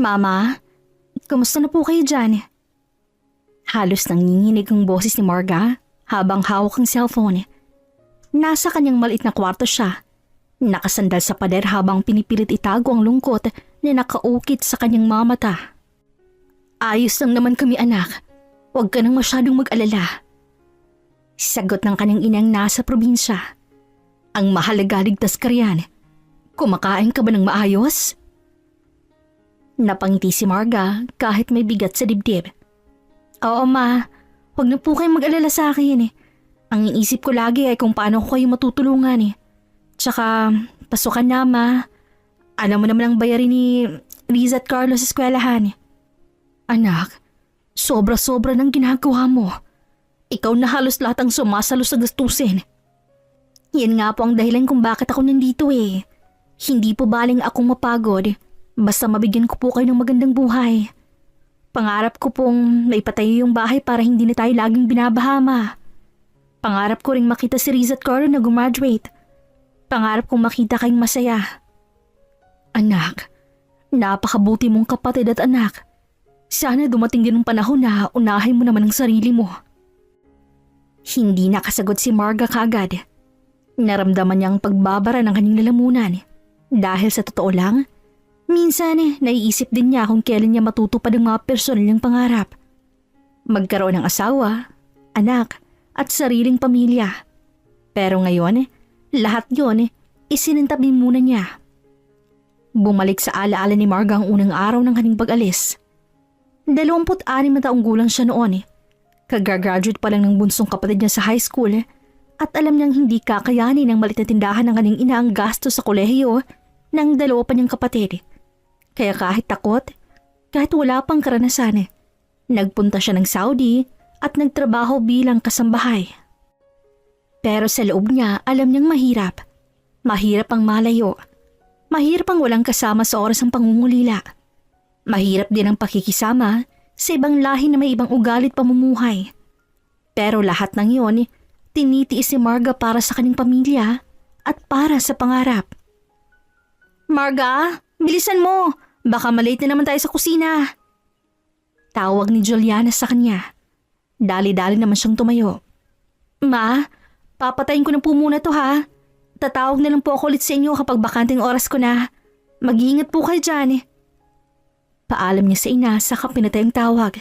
Mama, kamusta na po kayo dyan? Halos nanginginig ang boses ni Marga habang hawak ang cellphone. Nasa kanyang maliit na kwarto siya. Nakasandal sa pader habang pinipilit itago ang lungkot na nakaukit sa kanyang mga mata. Ayos lang naman kami anak. Huwag ka nang masyadong mag-alala. Sagot ng kanyang inang nasa probinsya. Ang mahalaga ligtas ka riyan. Kumakain ka ba ng maayos? Napangiti si Marga kahit may bigat sa dibdib. Oo ma, huwag na po kayong mag-alala sa akin. Ang iisip ko lagi ay kung paano ko kayo matutulungan. Tsaka, pasukan na ma. Alam mo naman ang bayarin ni Riza at Carlos sa eskwelahan. Anak, sobra-sobra ng ginagawa mo. Ikaw na halos lahat ang sumasalo sa gastusin. Yan nga po ang dahilan kung bakit ako nandito . Hindi po baling akong mapagod. Basta mabigyan ko po kayo ng magandang buhay. Pangarap ko pong maipatayo yung bahay para hindi na tayo laging binabahama. Pangarap ko ring makita si Riza at Carlo na gumraduate. Pangarap kong makita kayong masaya. Anak, napakabuti mong kapatid at anak. Sana dumating din ang panahon na unahin mo naman ang sarili mo. Hindi nakasagot si Marga kaagad. Naramdaman niya ang pagbabara ng kanyang lalamunan. Dahil sa totoo lang, minsan naiisip din niya kung kailan niya matutupad ang mga personal niyang pangarap. Magkaroon ng asawa, anak, at sariling pamilya. Pero ngayon, lahat yon isinintabi muna niya. Bumalik sa alaala ni Marga ang unang araw ng kanyang pag-alis. 26 na taong gulang siya noon. Kagagraduate pa lang ng bunsong kapatid niya sa high school at alam niyang hindi kakayanin ng malit na tindahan ng kanyang ina ang gasto sa kolehiyo ng dalawa pa niyang kapatid. Kaya kahit takot, kahit wala pang karanasan, nagpunta siya ng Saudi at nagtrabaho bilang kasambahay. Pero sa loob niya alam niyang mahirap. Mahirap ang malayo. Mahirap ang walang kasama sa oras ng pangungulila. Mahirap din ang pakikisama sa ibang lahi na may ibang ugalit pamumuhay. Pero lahat ng iyon, tinitiis si Marga para sa kanyang pamilya at para sa pangarap. Marga, bilisan mo! Baka malate na naman tayo sa kusina. Tawag ni Juliana sa kanya. Dali-dali naman siyang tumayo. Ma, papatayin ko na po muna to ha. Tatawag na lang po ako ulit sa inyo kapag bakanting oras ko na. Mag-iingat po kayo dyan. Paalam niya sa ina saka pinatay ang tawag.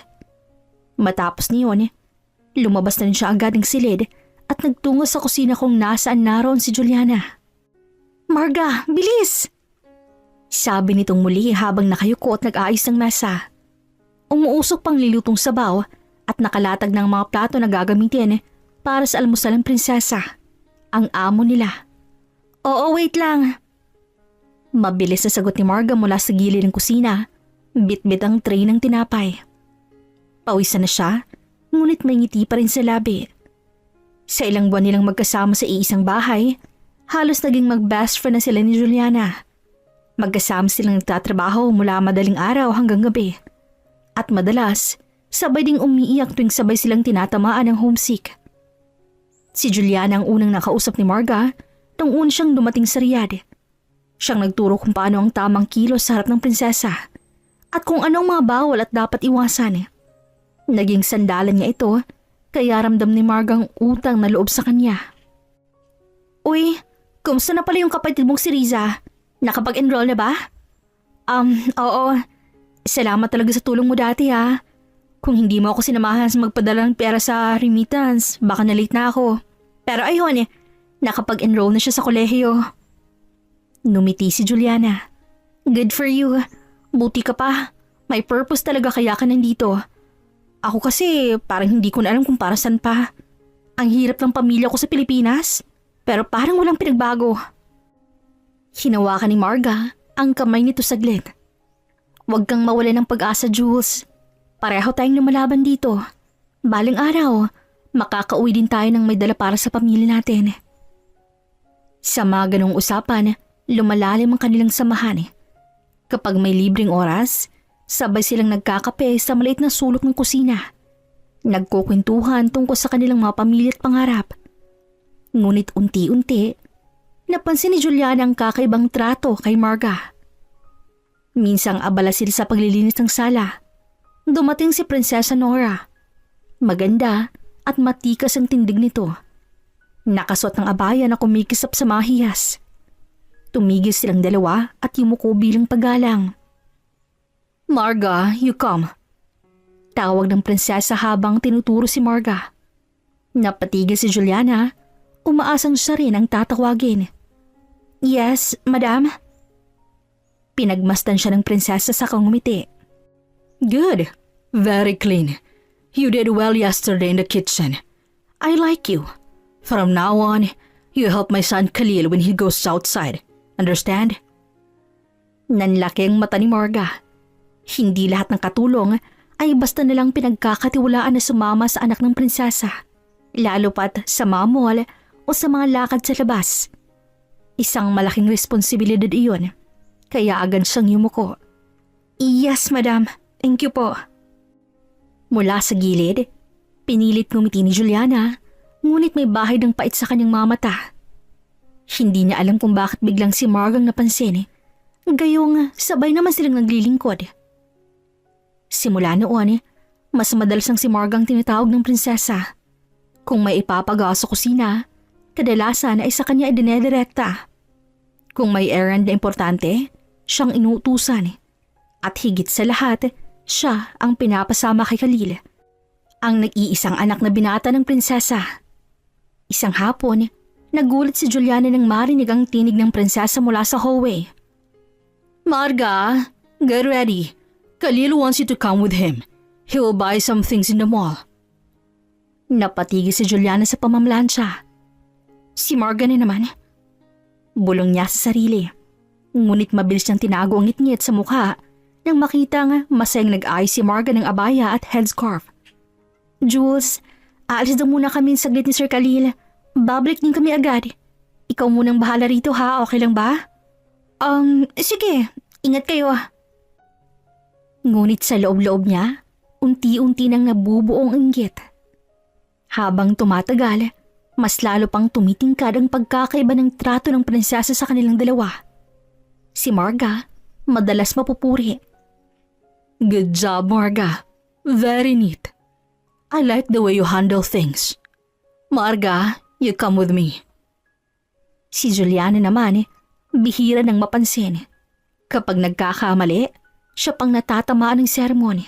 Matapos niyon, lumabas na rin siya agad ng silid at nagtungo sa kusina kung nasaan naroon si Juliana. Marga, bilis! Sabi nitong muli habang nakayuko at nag-aayos ng mesa. Umuusok pang lilutong sabaw at nakalatag ng mga plato na gagamitin para sa almusal ng prinsesa, ang amo nila. Oo, wait lang. Mabilis na sagot ni Marga mula sa gilid ng kusina. Bit-bit ang tray ng tinapay. Pawisan na siya, ngunit may ngiti pa rin sa labi. Sa ilang buwan nilang magkasama sa iisang bahay, halos naging mag-best friend na sila ni Juliana. Magkasama silang nagtatrabaho mula madaling araw hanggang gabi. At madalas, sabay ding umiiyak tuwing sabay silang tinatamaan ng homesick. Si Juliana ang unang nakausap ni Marga nung una siyang dumating sa Riyadh. Siyang nagturo kung paano ang tamang kilos sa harap ng prinsesa at kung anong mga bawal at dapat iwasan. Naging sandalan niya ito kaya ramdam ni Marga ang utang na loob sa kanya. Uy, kumusta na pala yung kapatid mong si Riza? Nakapag-enroll na ba? Oo. Salamat talaga sa tulong mo dati ha. Kung hindi mo ako sinamahan sa magpadala ng pera sa remittance, baka na-late na ako. Pero ayun, nakapag-enroll na siya sa kolehiyo. Numiti si Juliana. Good for you. Buti ka pa. May purpose talaga kaya ka nandito. Ako kasi parang hindi ko na alam kung para saan pa. Ang hirap ng pamilya ko sa Pilipinas, pero parang walang pinagbago. Hinawakan ni Marga ang kamay nito saglit. Huwag kang mawalan ng pag-asa, Jules. Pareho tayong lumalaban dito. Balang araw, makakauwi din tayo ng may dala para sa pamilya natin. Sa mga ganong usapan, lumalalim ang kanilang samahan. Kapag may libreng oras, sabay silang nagkakape sa maliit na sulok ng kusina. Nagkukwentuhan tungkol sa kanilang mga pamilya at pangarap. Ngunit unti-unti, napansin ni Juliana ang kakaibang trato kay Marga. Minsang abala sila sa paglilinis ng sala. Dumating si Prinsesa Nora. Maganda at matikas ang tindig nito. Nakasuot ng abaya na kumikisap sa mga hiyas. Tumigil silang dalawa at yumuko bilang paggalang. "Marga, you come." Tawag ng prinsesa habang tinuturo si Marga. Napatigil si Juliana, umaasang siya rin ang tatawagin. "Yes, madam." Pinagmasdan siya ng prinsesa sa ngumiti. "Good. Very clean. You did well yesterday in the kitchen. I like you. From now on, you help my son Khalil when he goes outside. Understand?" Nanlaki ang mata ni Marga. Hindi lahat ng katulong ay basta nilang pinagkakatiwalaan na sumama sa anak ng prinsesa, lalo pat sa mga mall o sa mga lakad sa labas. Isang malaking responsibilidad iyon, kaya agad siyang yumuko. "Yes, madam. Thank you po." Mula sa gilid, pinilit ngumiti ni Juliana, ngunit may bahay ng pait sa kanyang mga mata. Hindi niya alam kung bakit biglang si Margang napansin, gayong sabay naman silang naglilingkod. Simula noon, mas madalas ang si Margang tinatawag ng prinsesa. Kung may ipapagawa sa kusina, kadalasan ay sa kanya idinedirekta. Kung may errand na importante, siyang inuutusan. At higit sa lahat, siya ang pinapasama kay Khalil, ang nag-iisang anak na binata ng prinsesa. Isang hapon, nagulat si Juliana nang marinig ang tinig ng prinsesa mula sa hallway. "Marga, get ready. Khalil wants you to come with him. He will buy some things in the mall." Napatigil si Juliana sa pamamlansya. Si Marga na naman. Bulong niya sa sarili. Ngunit mabilis niyang tinago ang ngit-ngit sa mukha nang makitang masayang nag-ayos si Marga ng abaya at headscarf. "Jules, aalis daw muna kami saglit ni Sir Khalil. Babalik din kami agad. Ikaw munang bahala rito ha, okay lang ba?" Sige, ingat kayo." Ngunit sa loob-loob niya, unti-unti nang nabubuong inggit. Habang tumatagal, mas lalo pang tumitingkad ang pagkakaiba ng trato ng prinsesa sa kanilang dalawa. Si Marga, madalas mapupuri. "Good job, Marga. Very neat. I like the way you handle things. Marga, you come with me." Si Juliana naman, bihira nang mapansin. Kapag nagkakamali, siya pang natatamaan ng sermon.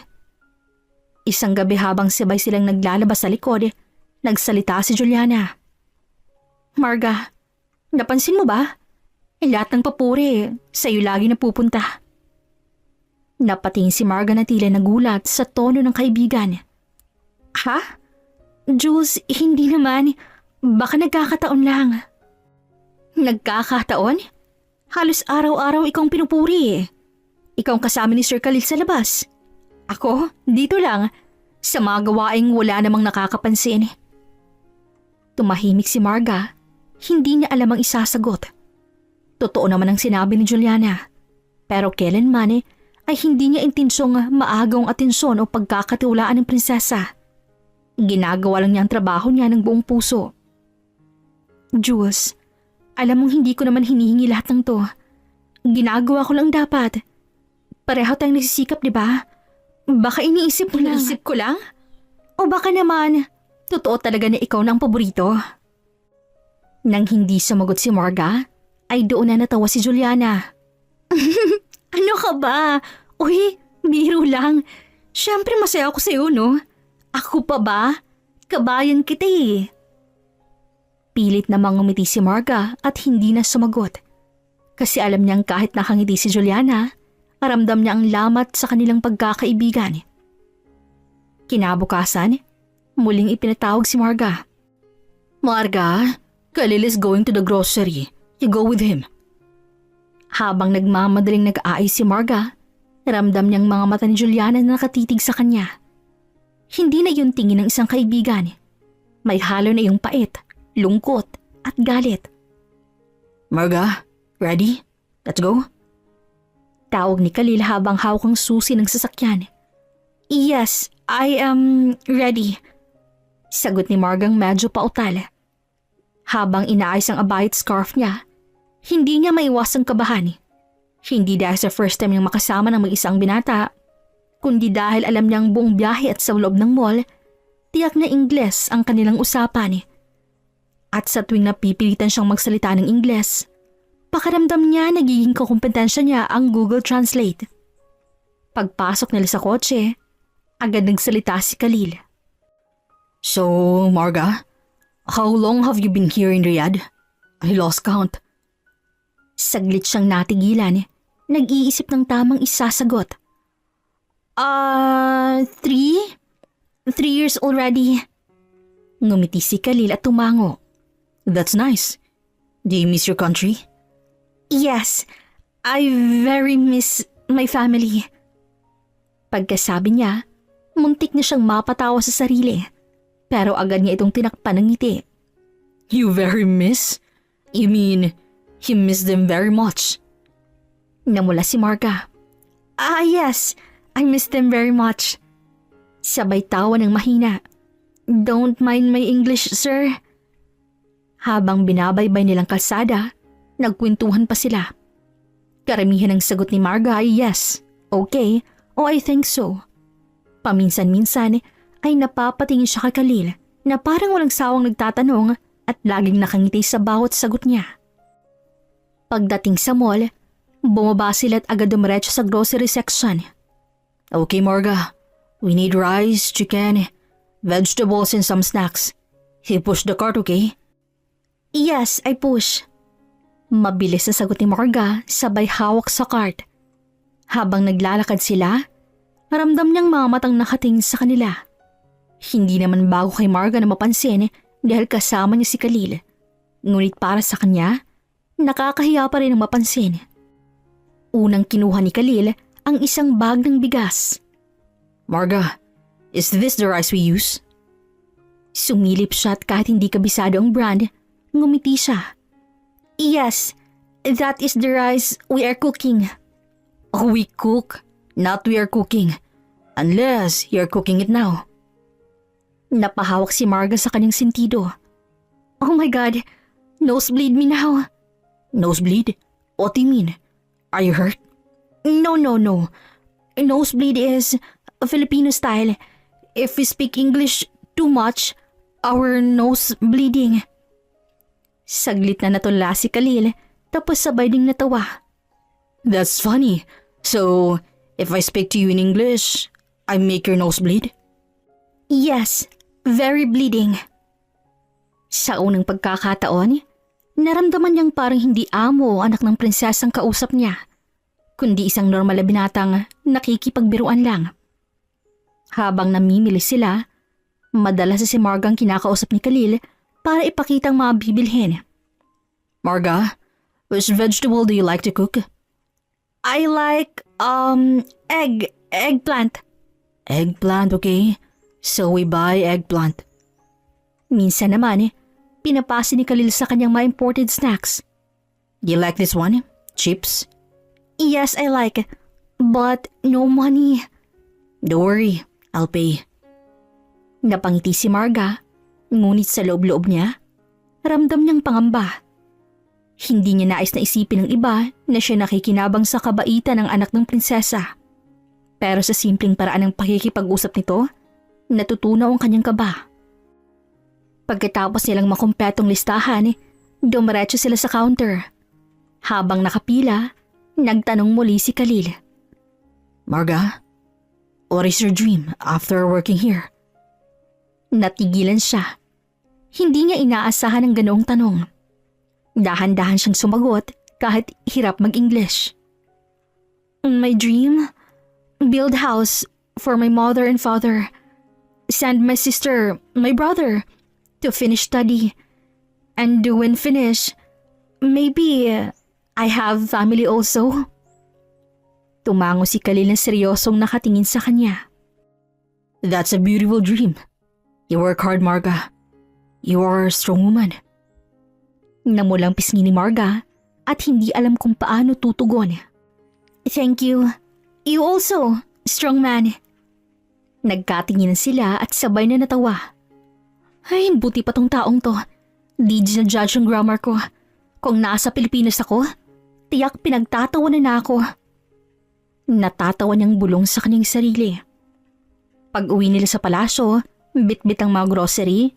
Isang gabi habang sabay silang naglalabas sa likod, nagsalita si Juliana. "Marga, napansin mo ba? Lahat ng papuri, sa'yo lagi napupunta." Napatingin si Marga na tila nagulat sa tono ng kaibigan. "Ha? Jules, hindi naman. Baka nagkakataon lang." "Nagkakataon? Halos araw-araw ikong pinupuri eh. Ikaw ang kasama ni Sir Khalil sa labas. Ako, dito lang, sa mga gawaing wala namang nakakapansin." Tumahimik si Marga, hindi niya alam ang isasagot. Totoo naman ang sinabi ni Juliana, pero kailanman ay hindi niya intensyong maagaw ang atensyon o pagkakatiwalaan ng prinsesa. Ginagawa lang niya ang trabaho niya ng buong puso. "Jules, alam mong hindi ko naman hinihingi lahat ng to. Ginagawa ko lang dapat. Pareho tayong nagsisikap, di ba? Baka iniisip mo lang." "Iniisip ko lang? O baka naman, totoo talaga na ikaw na ang paborito?" Nang hindi sumagot si Marga, ay doon na natawa si Juliana. "Ano ka ba? Uy, biro lang. Siyempre masaya ako sa'yo, no? Ako pa ba? Kabayan kita eh." Pilit namang ngumiti si Marga at hindi na sumagot. Kasi alam niyang kahit nakangiti si Juliana, ramdam niya ang lamat sa kanilang pagkakaibigan. Kinabukasan, muling ipinatawag si Marga. "Marga, Khalil is going to the grocery. You go with him." Habang nagmamadaling nag-aayos si Marga, ramdam niyang mga mata ni Juliana na nakatitig sa kanya. Hindi na yun tingin ng isang kaibigan. May halo na yung pait, lungkot at galit. "Marga, ready? Let's go?" Tawag ni Khalil habang hawak ang susi ng sasakyan. "Yes, I am ready." Sagot ni Margang medyo pautal. Habang inaayos ang abaya at scarf niya, hindi niya maiwasang kabahan. Hindi dahil sa first time niyang makasama ng mag-isang binata, kundi dahil alam niyang buong biyahe at sa loob ng mall, tiyak na Ingles ang kanilang usapan. At sa tuwing napipilitan siyang magsalita ng Ingles, pakiramdam niya nagiging kakumpetensya niya ang Google Translate. Pagpasok nila sa kotse, agad nagsalita si Khalil. So, Marga, how long have you been here in Riyadh? I lost count. Saglit siyang natigilan, nag-iisip ng tamang isasagot. 3 years already. Ngumiti si Khalil at tumango. That's nice. Do you miss your country? Yes, I very miss my family. Pagkasabi niya, muntik na siyang mapatawa sa sarili. Pero agad niya itong tinakpan ng ngiti. You very miss? You mean, you miss them very much? Namula si Marga. Yes, I miss them very much. Sabay tawa ng mahina. Don't mind my English, sir. Habang binabaybay nilang kalsada, nagkwentuhan pa sila. Karamihan ng sagot ni Marga ay yes, okay, o I think so. Paminsan-minsan ay napapatingin siya kay Khalil na parang walang sawang nagtatanong at laging nakangiti sa bawat sagot niya. Pagdating sa mall, bumaba sila at agad dumiretso sa grocery section. Okay, Marga. We need rice, chicken, vegetables, and some snacks. You push the cart, okay? Yes, I push. Mabilis na sagot ni Marga sabay hawak sa cart. Habang naglalakad sila, ramdam niyang mga matang nakatingin sa kanila. Hindi naman bago kay Marga na mapansin dahil kasama niya si Khalil. Ngunit para sa kanya, nakakahiya pa rin ang mapansin. Unang kinuha ni Khalil ang isang bag ng bigas. Marga, is this the rice we use? Sumilip siya at kahit hindi kabisado ang brand, ngumiti siya. Yes, that is the rice we are cooking. Oh, we cook, not we are cooking. Unless you're cooking it now. Napahawak si Marga sa kanyang sentido. Oh my God, nosebleed me now. Nosebleed? What do you mean? Are you hurt? No. Nosebleed is Filipino style. If we speak English too much, our nose bleeding. Saglit na natula si Khalil, tapos sabay ding natawa. That's funny. So, if I speak to you in English, I make your nose bleed? Yes, very bleeding. Sa unang pagkakataon, naramdaman niyang parang hindi amo o anak ng prinsesang kausap niya, kundi isang normal na binatang nakikipagbiruan lang. Habang namimili sila, madalas si Margang kinakausap ni Khalil para ipakitang mga bibilhin. Marga, which vegetable do you like to cook? I like, eggplant. Eggplant, okay. So we buy eggplant. Minsan naman, pinapasi ni Khalil sa kanyang mga imported snacks. Do you like this one? Chips? Yes, I like, but no money. Don't worry, I'll pay. Napangiti si Marga, ngunit sa loob-loob niya, ramdam niyang pangamba. Hindi niya nais na isipin ng iba na siya nakikinabang sa kabaitan ng anak ng prinsesa. Pero sa simpleng paraan ng pakikipag-usap nito, natutunaw ang kanyang kaba. Pagkatapos nilang makumpletong listahan, dumiretso sila sa counter. Habang nakapila, nagtanong muli si Khalil. Marga, what is your dream after working here? Natigilan siya. Hindi niya inaasahan ang ganoong tanong. Dahan-dahan siyang sumagot kahit hirap mag-English. My dream? Build house for my mother and father. Send my sister, my brother, to finish study. And when finish, maybe I have family also. Tumango si Khalil na seryosong nakatingin sa kanya. That's a beautiful dream. You work hard, Marga. You are a strong woman. Namulang pisngi ni Marga at hindi alam kung paano tutugon. Thank you. You also, strong man. Nagkatinginan sila at sabay na natawa. Ay, buti pa tong taong to. Di na-judge ang grammar ko. Kung nasa Pilipinas ako, Tiyak pinagtatawanan na ako. Natatawa niyang bulong sa kanyang sarili. Pag uwi nila sa palasyo, bit-bit ang mga grocery,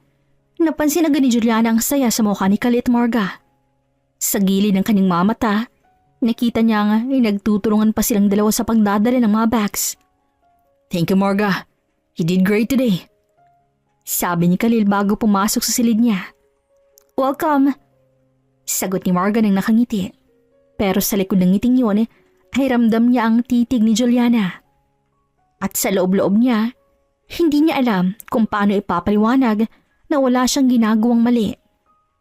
napansin agad ni Juliana ang saya sa mukha ni Kali at Marga. Sa gilid ng kanyang mga mata, nakita niya ay nagtutulungan pa silang dalawa sa pagdadala ng mga bags. Thank you, Marga. You did great today. Sabi ni Khalil bago pumasok sa silid niya. Welcome. Sagot ni Marga nang nakangiti. Pero sa likod ng ngiting yun ay ramdam niya ang titig ni Juliana. At sa loob-loob niya, hindi niya alam kung paano ipapaliwanag na wala siyang ginagawang mali.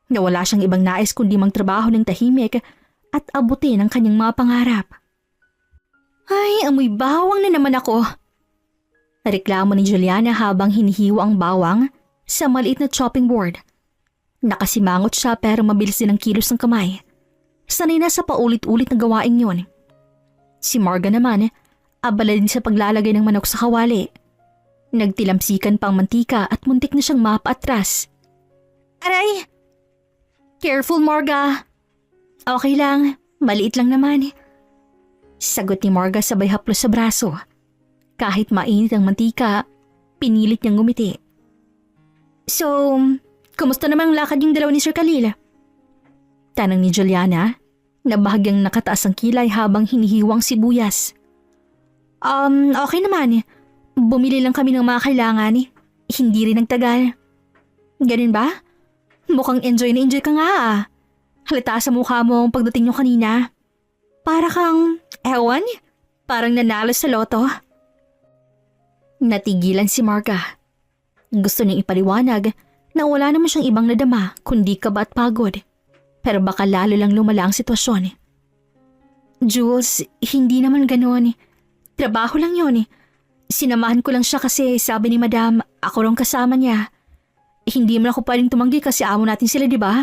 Na wala siyang ibang nais kundi magtrabaho ng tahimik at abutin ang kanyang mga pangarap. Ay, amoy bawang na naman ako. Reklamo ni Juliana habang hinihiwa ang bawang sa maliit na chopping board. Nakasimangot siya pero mabilis din ang kilos ng kamay. Sanay na sa paulit-ulit na gawain yon. Si Marga naman, abala din sa paglalagay ng manok sa kawali. Nagtilamsikan pang mantika at muntik na siyang mapaatras. Aray! Careful, Marga! Okay lang, maliit lang naman. Sagot ni Marga sabay haplos sa braso. Kahit mainit ang mantika, pinilit niyang ngumiti. So, kumusta namang lakad yung dalawa ni Sir Khalil? Tanong ni Juliana, na bahagyang nakataas ang kilay habang hinihiwang sibuyas. Okay naman. Bumili lang kami ng mga kailangan. Hindi rin nagtagal. Ganun ba? Mukhang enjoy na enjoy ka nga ah. Halata sa mukha mo pagdating nyo kanina. Para kang, ewan, parang nanalo sa loto. Natigilan si Marga. Gusto niyang ipaliwanag na wala naman siyang ibang nadama kundi kaba at pagod. Pero baka lalo lang lumala ang sitwasyon. Jules, hindi naman ganoon. Trabaho lang yun. Sinamahan ko lang siya kasi sabi ni Madam, ako rong kasama niya. Hindi man ako pwedeng tumanggi kasi amo natin sila, di ba?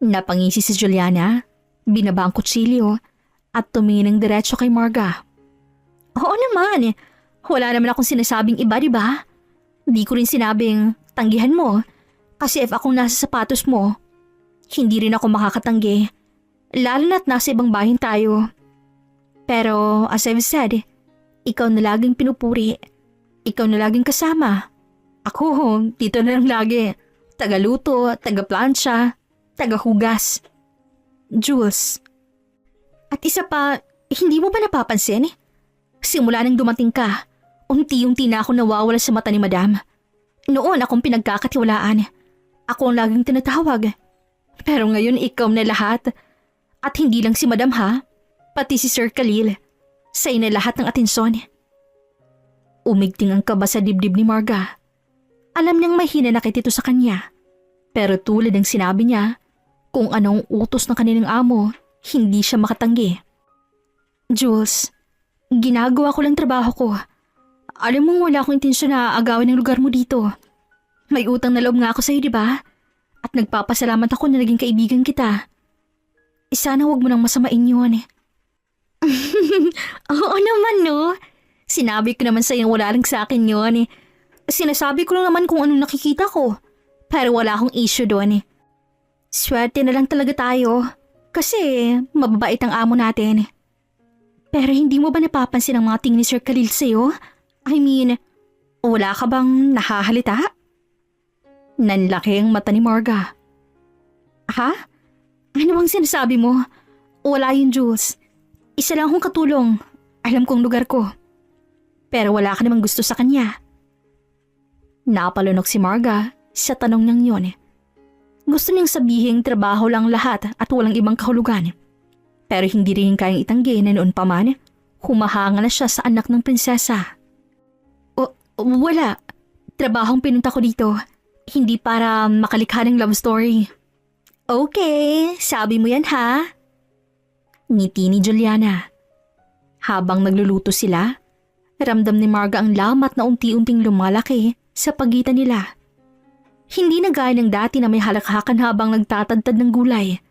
Napangisi si Juliana, binaba ang kutsilyo at tumingin ng diretso kay Marga. Oo naman, wala naman akong sinasabing iba, di ba? Di ko rin sinabing tanggihan mo kasi if akong nasa sapatos mo, hindi rin ako makakatanggi, lalo na't nasa ibang bahin tayo. Pero as I've said, ikaw na laging pinupuri, ikaw na laging kasama. Ako, dito na lang lagi, tagaluto, tagaplansya, tagahugas. Jules. At isa pa, hindi mo ba napapansin? Simula nang dumating ka, unti-unti na ako nawawala sa mata ni Madam. Noon akong pinagkakatiwalaan. Ako ang laging tinatawag. Pero ngayon ikaw na lahat. At hindi lang si Madam ha, pati si Sir Khalil. Sa'yo na lahat ng atensyon. Umigting ang kaba sa dibdib ni Marga. Alam niyang may hinanakit ito sa kanya. Pero tulad ng sinabi niya, kung anong utos ng kanilang amo, hindi siya makatanggi. Jules, ginagawa ko lang trabaho ko. Alam mong wala akong intensyon na agawin ang lugar mo dito. May utang na loob nga ako sa'yo, di ba? At nagpapasalamat ako na naging kaibigan kita. Sana huwag mo nang masamain yun. Oo naman no. Sinabi ko naman sa'yo wala lang sa akin yun. Sinasabi ko lang naman kung anong nakikita ko. Pero wala akong issue doon. Swerte na lang talaga tayo. Kasi mababait ang amo natin. Pero hindi mo ba napapansin ang mga tingin ni Sir Khalil sa'yo? I mean, wala ka bang nahahalita? Nanlaki ang mata ni Marga. Ha? Ano bang sinasabi mo? Wala yun, Jules. Isa lang akong katulong. Alam kong lugar ko. Pero wala ka namang gusto sa kanya. Napalunok si Marga sa tanong niyang yun. Gusto niyang sabihin trabaho lang lahat at walang ibang kahulugan. Pero hindi rin kayang itanggi na noon pa man, humahanga na siya sa anak ng prinsesa. Wala. Trabahong pinunta ko dito. Hindi para makalikha ng love story. Okay, sabi mo yan ha? Ngiti ni Juliana. Habang nagluluto sila, ramdam ni Marga ang lamat na unti-unting lumalaki sa pagitan nila. Hindi na gaya ng dati na may halakhakan habang nagtatadtad ng gulay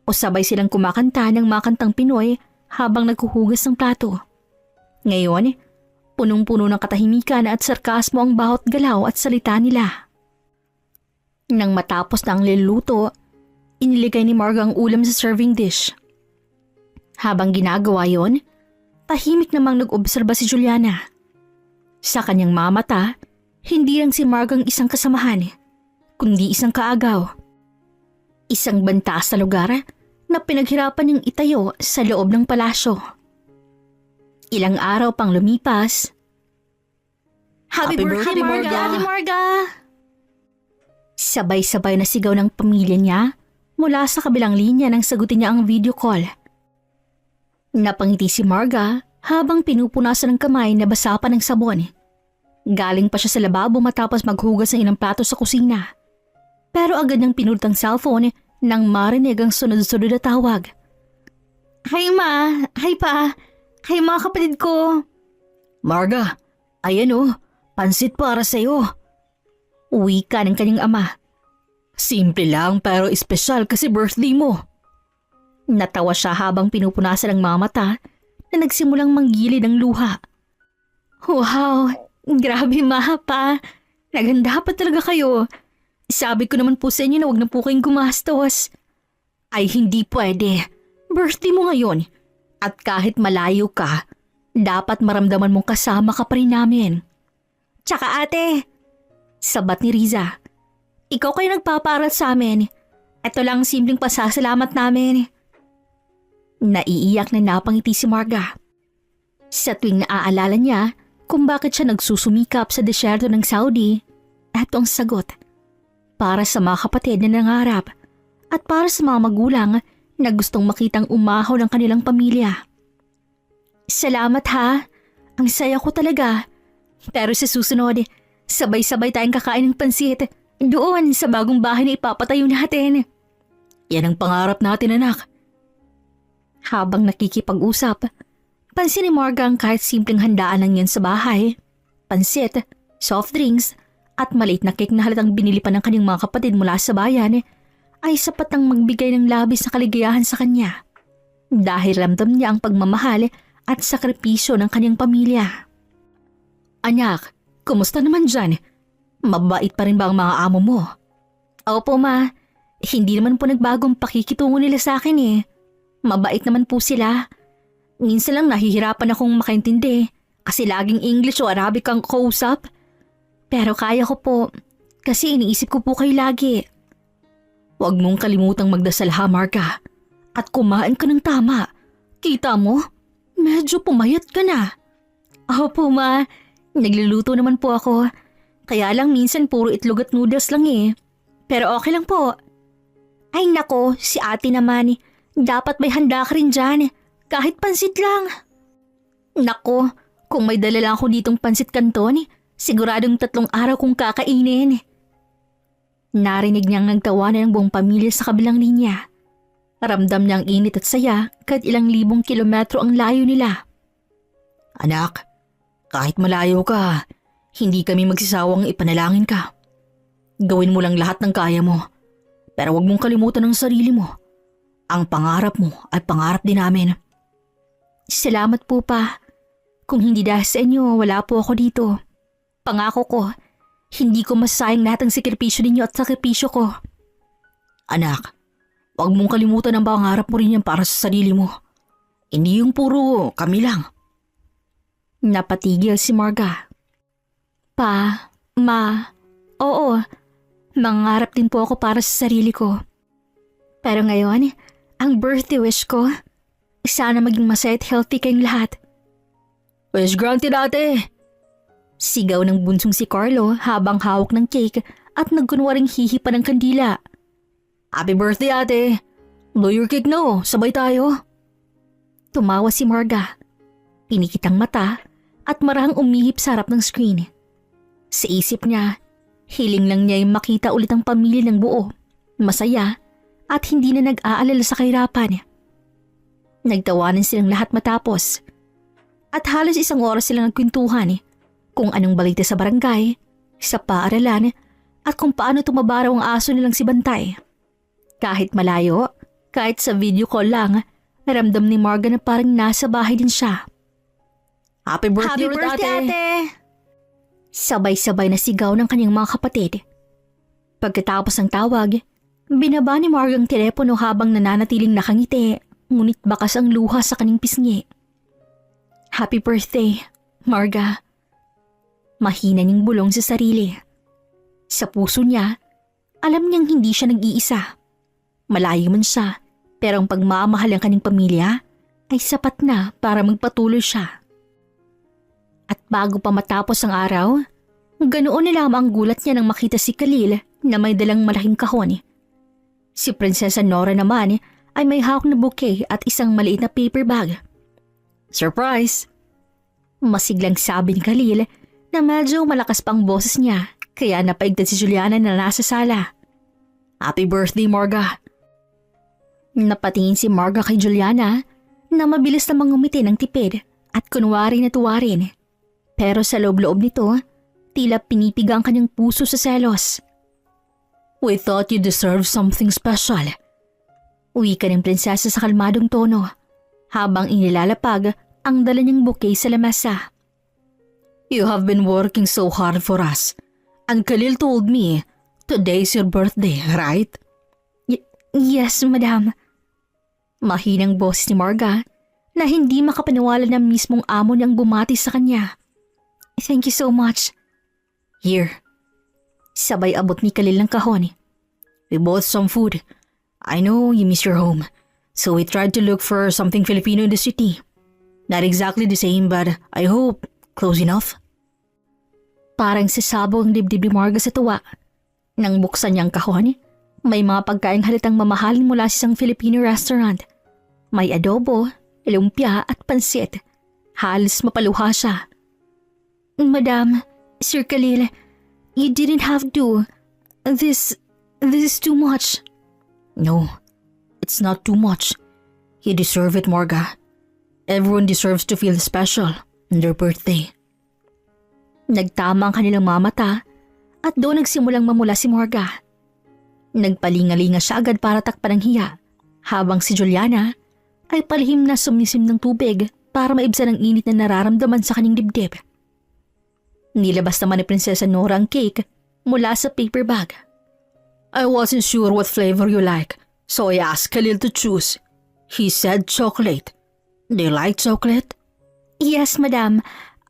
o sabay silang kumakanta ng mga kantang Pinoy habang naghuhugas ng plato. Ngayon, punong-puno ng katahimikan at sarkasmo ang bawat galaw at salita nila. Nang matapos na ang niluluto, iniligay ni Marga ang ulam sa serving dish. Habang ginagawa yon, tahimik namang nag-obserba si Juliana. Sa kanyang mamata, hindi lang si Marga ang isang kasamahan, kundi isang kaagaw. Isang banta sa lugar na pinaghirapan niyang itayo sa loob ng palasyo. Ilang araw pang lumipas. Happy birthday, Marga! Happy Marga! Sabay-sabay na sigaw ng pamilya niya mula sa kabilang linya nang sagutin niya ang video call. Napangiti si Marga habang pinupunasan ng kamay na basa pa ng sabon. Galing pa siya sa lababo matapos maghugas ng ilang plato sa kusina. Pero agad nang pinulot ang cellphone nang marinig ang sunod-sunod na tawag. Hi ma! Hi pa! Hi mga kapatid ko! Marga, ayan oh, pansit para sa'yo. Uwi ka ng kanyang ama. Simple lang pero espesyal kasi birthday mo. Natawa siya habang pinupunasan ng mga mata na nagsimulang manggilid ang luha. Wow! Grabe ma pa! Naganda pa talaga kayo. Sabi ko naman po sa inyo na wag na po kayong gumastos. Ay hindi pwede. Birthday mo ngayon. At kahit malayo ka, dapat maramdaman mong kasama ka pa rin namin. Tsaka ate, sabat ni Riza, ikaw kayo nagpaparal sa amin. Ito lang ang simpleng pasasalamat namin. Naiiyak na napangiti si Marga. Sa tuwing naaalala niya kung bakit siya nagsusumikap sa desyerto ng Saudi, eto ang sagot. Para sa mga kapatid na nangarap at para sa mga magulang na gustong makitang umahaw ng kanilang pamilya. Salamat ha, ang saya ko talaga. Pero sa susunod, sabay-sabay tayong kakain ng pansit doon sa bagong bahay na ipapatayo natin. Yan ang pangarap natin, anak. Habang nakikipag-usap, pansin ni Marga ang kahit simpleng handaan lang yan sa bahay. Pansit, soft drinks, at maliit na cake na halatang binili pa ng kanyang mga kapatid mula sa bayan ay sapat nang magbigay ng labis na kaligayahan sa kanya. Dahil ramdam niya ang pagmamahal at sakripisyo ng kanyang pamilya. Anak, kumusta naman dyan? Mabait pa rin ba ang mga amo mo? Opo ma, hindi naman po nagbagong pakikitungo nila sa akin eh. Mabait naman po sila. Minsan lang nahihirapan akong makaintindi kasi laging English o Arabic ang kausap. Pero kaya ko po kasi iniisip ko po kayo lagi. Huwag mong kalimutang magdasal ha, Marga. At kumain ka ng tama. Kita mo? Medyo pumayat ka na. Opo ma, nagluluto naman po ako. Kaya lang minsan puro itlog at noodles lang eh. Pero okay lang po. Ay nako, si ate naman. Dapat may handa ka rin dyan. Kahit pansit lang. Nako, kung may dala lang ako ditong pansit kanton, siguradong 3 araw kong kakainin. Narinig niyang nagtawanan ng buong pamilya sa kabilang linya. Ramdam niyang init at saya kahit ilang libong kilometro ang layo nila. Anak, kahit malayo ka, hindi kami magsisawang ipanalangin ka. Gawin mo lang lahat ng kaya mo. Pero huwag mong kalimutan ang sarili mo. Ang pangarap mo ay pangarap din namin. Salamat po pa. Kung hindi dahil sa inyo, wala po ako dito. Pangako ko, hindi ko masayang lahat ng sakripisyo ninyo at sakripisyo ko. Anak, huwag mong kalimutan ang pangarap mo rin yan para sa sarili mo. Hindi yung puro kami lang. Napatigil si Marga. Pa, ma, oo, mangarap din po ako para sa sarili ko. Pero ngayon, ang birthday wish ko, sana maging masaya at healthy kayong lahat. Wish granted ate! Sigaw ng bunsong si Carlo habang hawak ng cake at nagkunwaring hihi pa ng kandila. Happy birthday ate! Blow your cake no, sabay tayo. Tumawa si Marga. Pinikitang mata at marahang umihip sa harap ng screen. Sa isip niya, hiling lang niya yung makita ulit ang pamilya ng buo, masaya at hindi na nag-aalala sa kahirapan. Nagtawanan silang lahat matapos at halos 1 oras silang nagkwentuhan kung anong balita sa barangay, sa paaralan at kung paano tumabaraw ang aso nilang si Bantay. Kahit malayo, kahit sa video call lang, ramdam ni Marga na parang nasa bahay din siya. Happy birthday, ate! Sabay-sabay na sigaw ng kanyang mga kapatid. Pagkatapos ng tawag, binaba ni Marga ang telepono habang nananatiling nakangiti ngunit bakas ang luha sa kaning pisngi. Happy birthday, Marga. Mahina niyang bulong sa sarili. Sa puso niya, alam niyang hindi siya nag-iisa. Malayo man siya, pero ang pagmamahal ng kaning pamilya ay sapat na para magpatuloy siya. At bago pa matapos ang araw, ganoon na lamang ang gulat niya nang makita si Khalil na may dalang malaking kahon. Si Prinsesa Nora naman ay may hawak na bouquet at isang maliit na paper bag. Surprise! Masiglang sabi ni Khalil na medyo malakas pang boses niya kaya napaigtad si Juliana na nasa sala. Happy birthday, Marga! Napatingin si Marga kay Juliana na mabilis namang ngumiti ng tipid at kunwari na tuwa rin. Pero sa loob-loob nito, tila pinipiga ang kanyang puso sa selos. We thought you deserved something special. Uwi ka ng prinsesa sa kalmadong tono habang inilalapag ang dala niyang bouquet sa lamesa. You have been working so hard for us. And Khalil told me, today's your birthday, right? Yes, madam. Mahinang boses ni Marga na hindi makapaniwala na mismong amo niyang bumati sa kanya. Thank you so much. Here. Sabay abot ni Khalil ng kahon. We bought some food. I know you miss your home, so we tried to look for something Filipino in the city. Not exactly the same, but I hope close enough. Parang sasabog ang dibdib ni Marga sa tuwa. Nang buksan niya ang kahon, may mga pagkaing halatang mamahalin mula sa isang Filipino restaurant. May adobo, lumpia at pansit. Halos mapaluha siya. Madam, Sir Khalil, you didn't have to. This is too much. No, it's not too much. You deserve it, Marga. Everyone deserves to feel special on their birthday. Nagtama ang kanilang mga mata at doon nagsimulang mamula si Marga. Nagpalingalinga siya agad para takpan ng hiya habang si Juliana ay palihim na sumisim ng tubig para maibsan ang init na nararamdaman sa kanyang dibdib. Nilabas naman ni Prinsesa Nora ang cake mula sa paper bag. I wasn't sure what flavor you like, so I asked Khalil to choose. He said chocolate. Do you like chocolate? Yes, madam.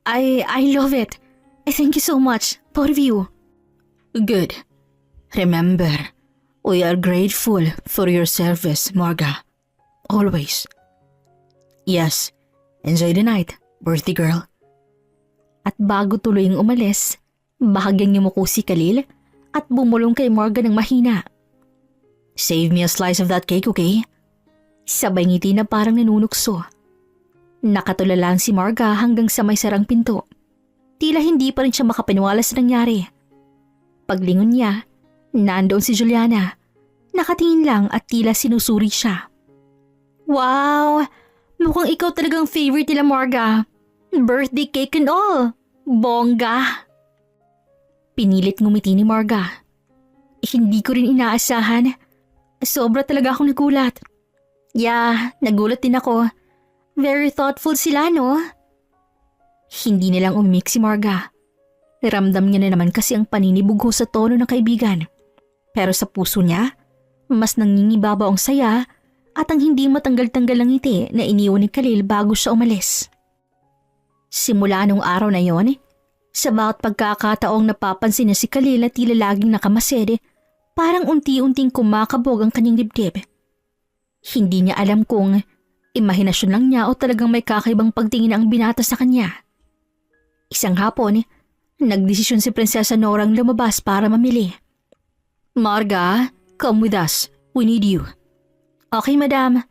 I love it. Thank you so much, both of you. Good. Remember, we are grateful for your service, Marga. Always. Yes, enjoy the night, birthday girl. At bago tuloy ang umalis, bahagyang yumuko si Khalil at bumulong kay Marga ng mahina. Save me a slice of that cake, okay? Sabay ngiti na parang nanunukso. Nakatulala lang si Marga hanggang sa may sarang pinto. Tila hindi pa rin siya makapaniwala sa nangyari. Paglingon niya, nandoon si Juliana. Nakatingin lang at tila sinusuri siya. Wow! Mukhang ikaw talagang favorite nila, Marga. Birthday cake and all. Bongga! Pinilit ngumiti ni Marga. Hindi ko rin inaasahan. Sobra talaga akong nagulat. Yeah, nagulat din ako. Very thoughtful sila, no? Hindi nilang umimik si Marga. Ramdam niya na naman kasi ang paninibugho sa tono ng kaibigan. Pero sa puso niya, mas nangingibabaw ang saya at ang hindi matanggal-tanggal ng ngiti na iniwan ni Khalil bago siya umalis. Simula nung araw na yon, sa bawat pagkakataong napapansin niya si Khalil na tila laging nakamasid, parang unti-unting kumakabog ang kanyang dibdib. Hindi niya alam kung imahinasyon lang niya o talagang may kakaibang pagtingin ang binata sa kanya. Isang hapon, nagdesisyon si Prinsesa Norang lumabas para mamili. Marga, come with us. We need you. Okay, madam.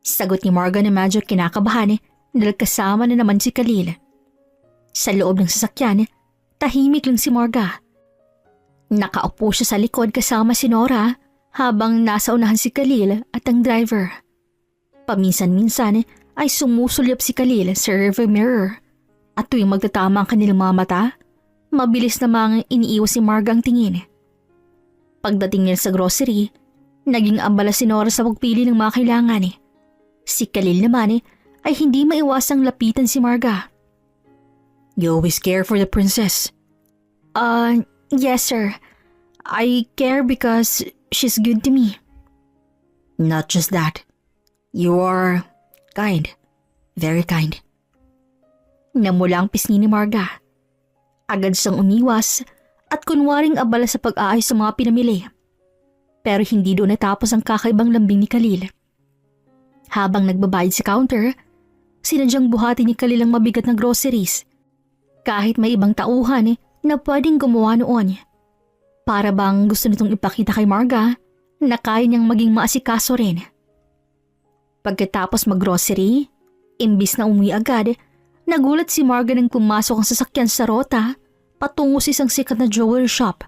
Sagot ni Marga na medyo kinakabahan dahil kasama na naman si Khalil. Sa loob ng sasakyan, tahimik lang si Marga. Nakaupo siya sa likod kasama si Nora habang nasa unahan si Khalil at ang driver. Paminsan-minsan ay sumusulyap si Khalil sa rearview mirror at tuwing magtatama ang kanilang mga mata, mabilis namang iniiwas si Marga ang tingin. Pagdating nila sa grocery, naging abala si Nora sa pagpili ng mga kailangan. Si Khalil naman ay hindi maiwasang lapitan si Marga. You always care for the princess? Yes sir. I care because she's good to me. Not just that. You are kind. Very kind. Namula ang pisngi ni Marga. Agad siyang umiwas at kunwaring abala sa pag-aayos sa mga pinamili. Pero hindi doon natapos ang kakaibang lambing ni Khalil. Habang nagbabayad sa counter, sinadyang buhati ni Khalil ang mabigat na groceries. Kahit may ibang tauhan na pwedeng gumawa noon. Para bang gusto nitong ipakita kay Marga na kaya niyang maging maasikaso rin. Pagkatapos mag-grocery, imbis na umuwi agad, nagulat si Marga nang pumasok ang sasakyan sa rota patungo sa isang sikat na jewelry shop.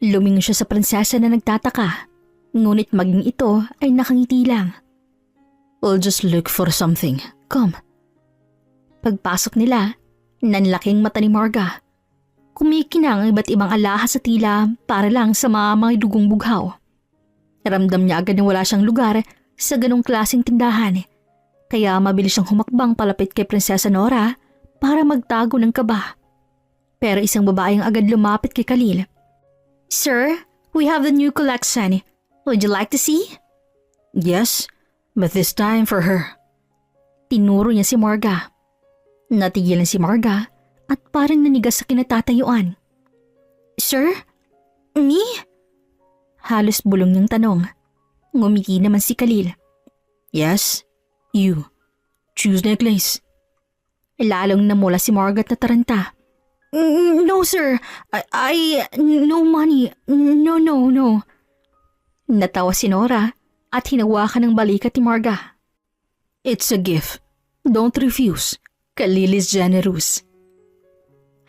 Lumingon siya sa prinsesa na nagtataka, ngunit maging ito ay nakangiti lang. We'll just look for something. Come. Pagpasok nila, nanlaking mata ni Marga. Kumikinang ang iba't ibang alahas sa tila para lang sa mga dugong bughaw. Ramdam niya agad na wala siyang lugar sa ganong klaseng tindahan. Kaya mabilis siyang humakbang palapit kay Prinsesa Nora para magtago ng kaba. Pero isang babae ang agad lumapit kay Khalil. Sir, we have the new collection. Would you like to see? Yes, but this time for her. Tinuro niya si Marga. Natigilan si Marga at parang nanigas sa kinatatayuan. Sir? Me? Halos bulong niyang tanong. Ngumiti naman si Khalil. Yes, you. Choose necklace. Lalong namula si Marga at nataranta. No sir, I no money, no. Natawa si Nora at hinawakan ng balikat ni Marga. It's a gift. Don't refuse. Khalil is generous.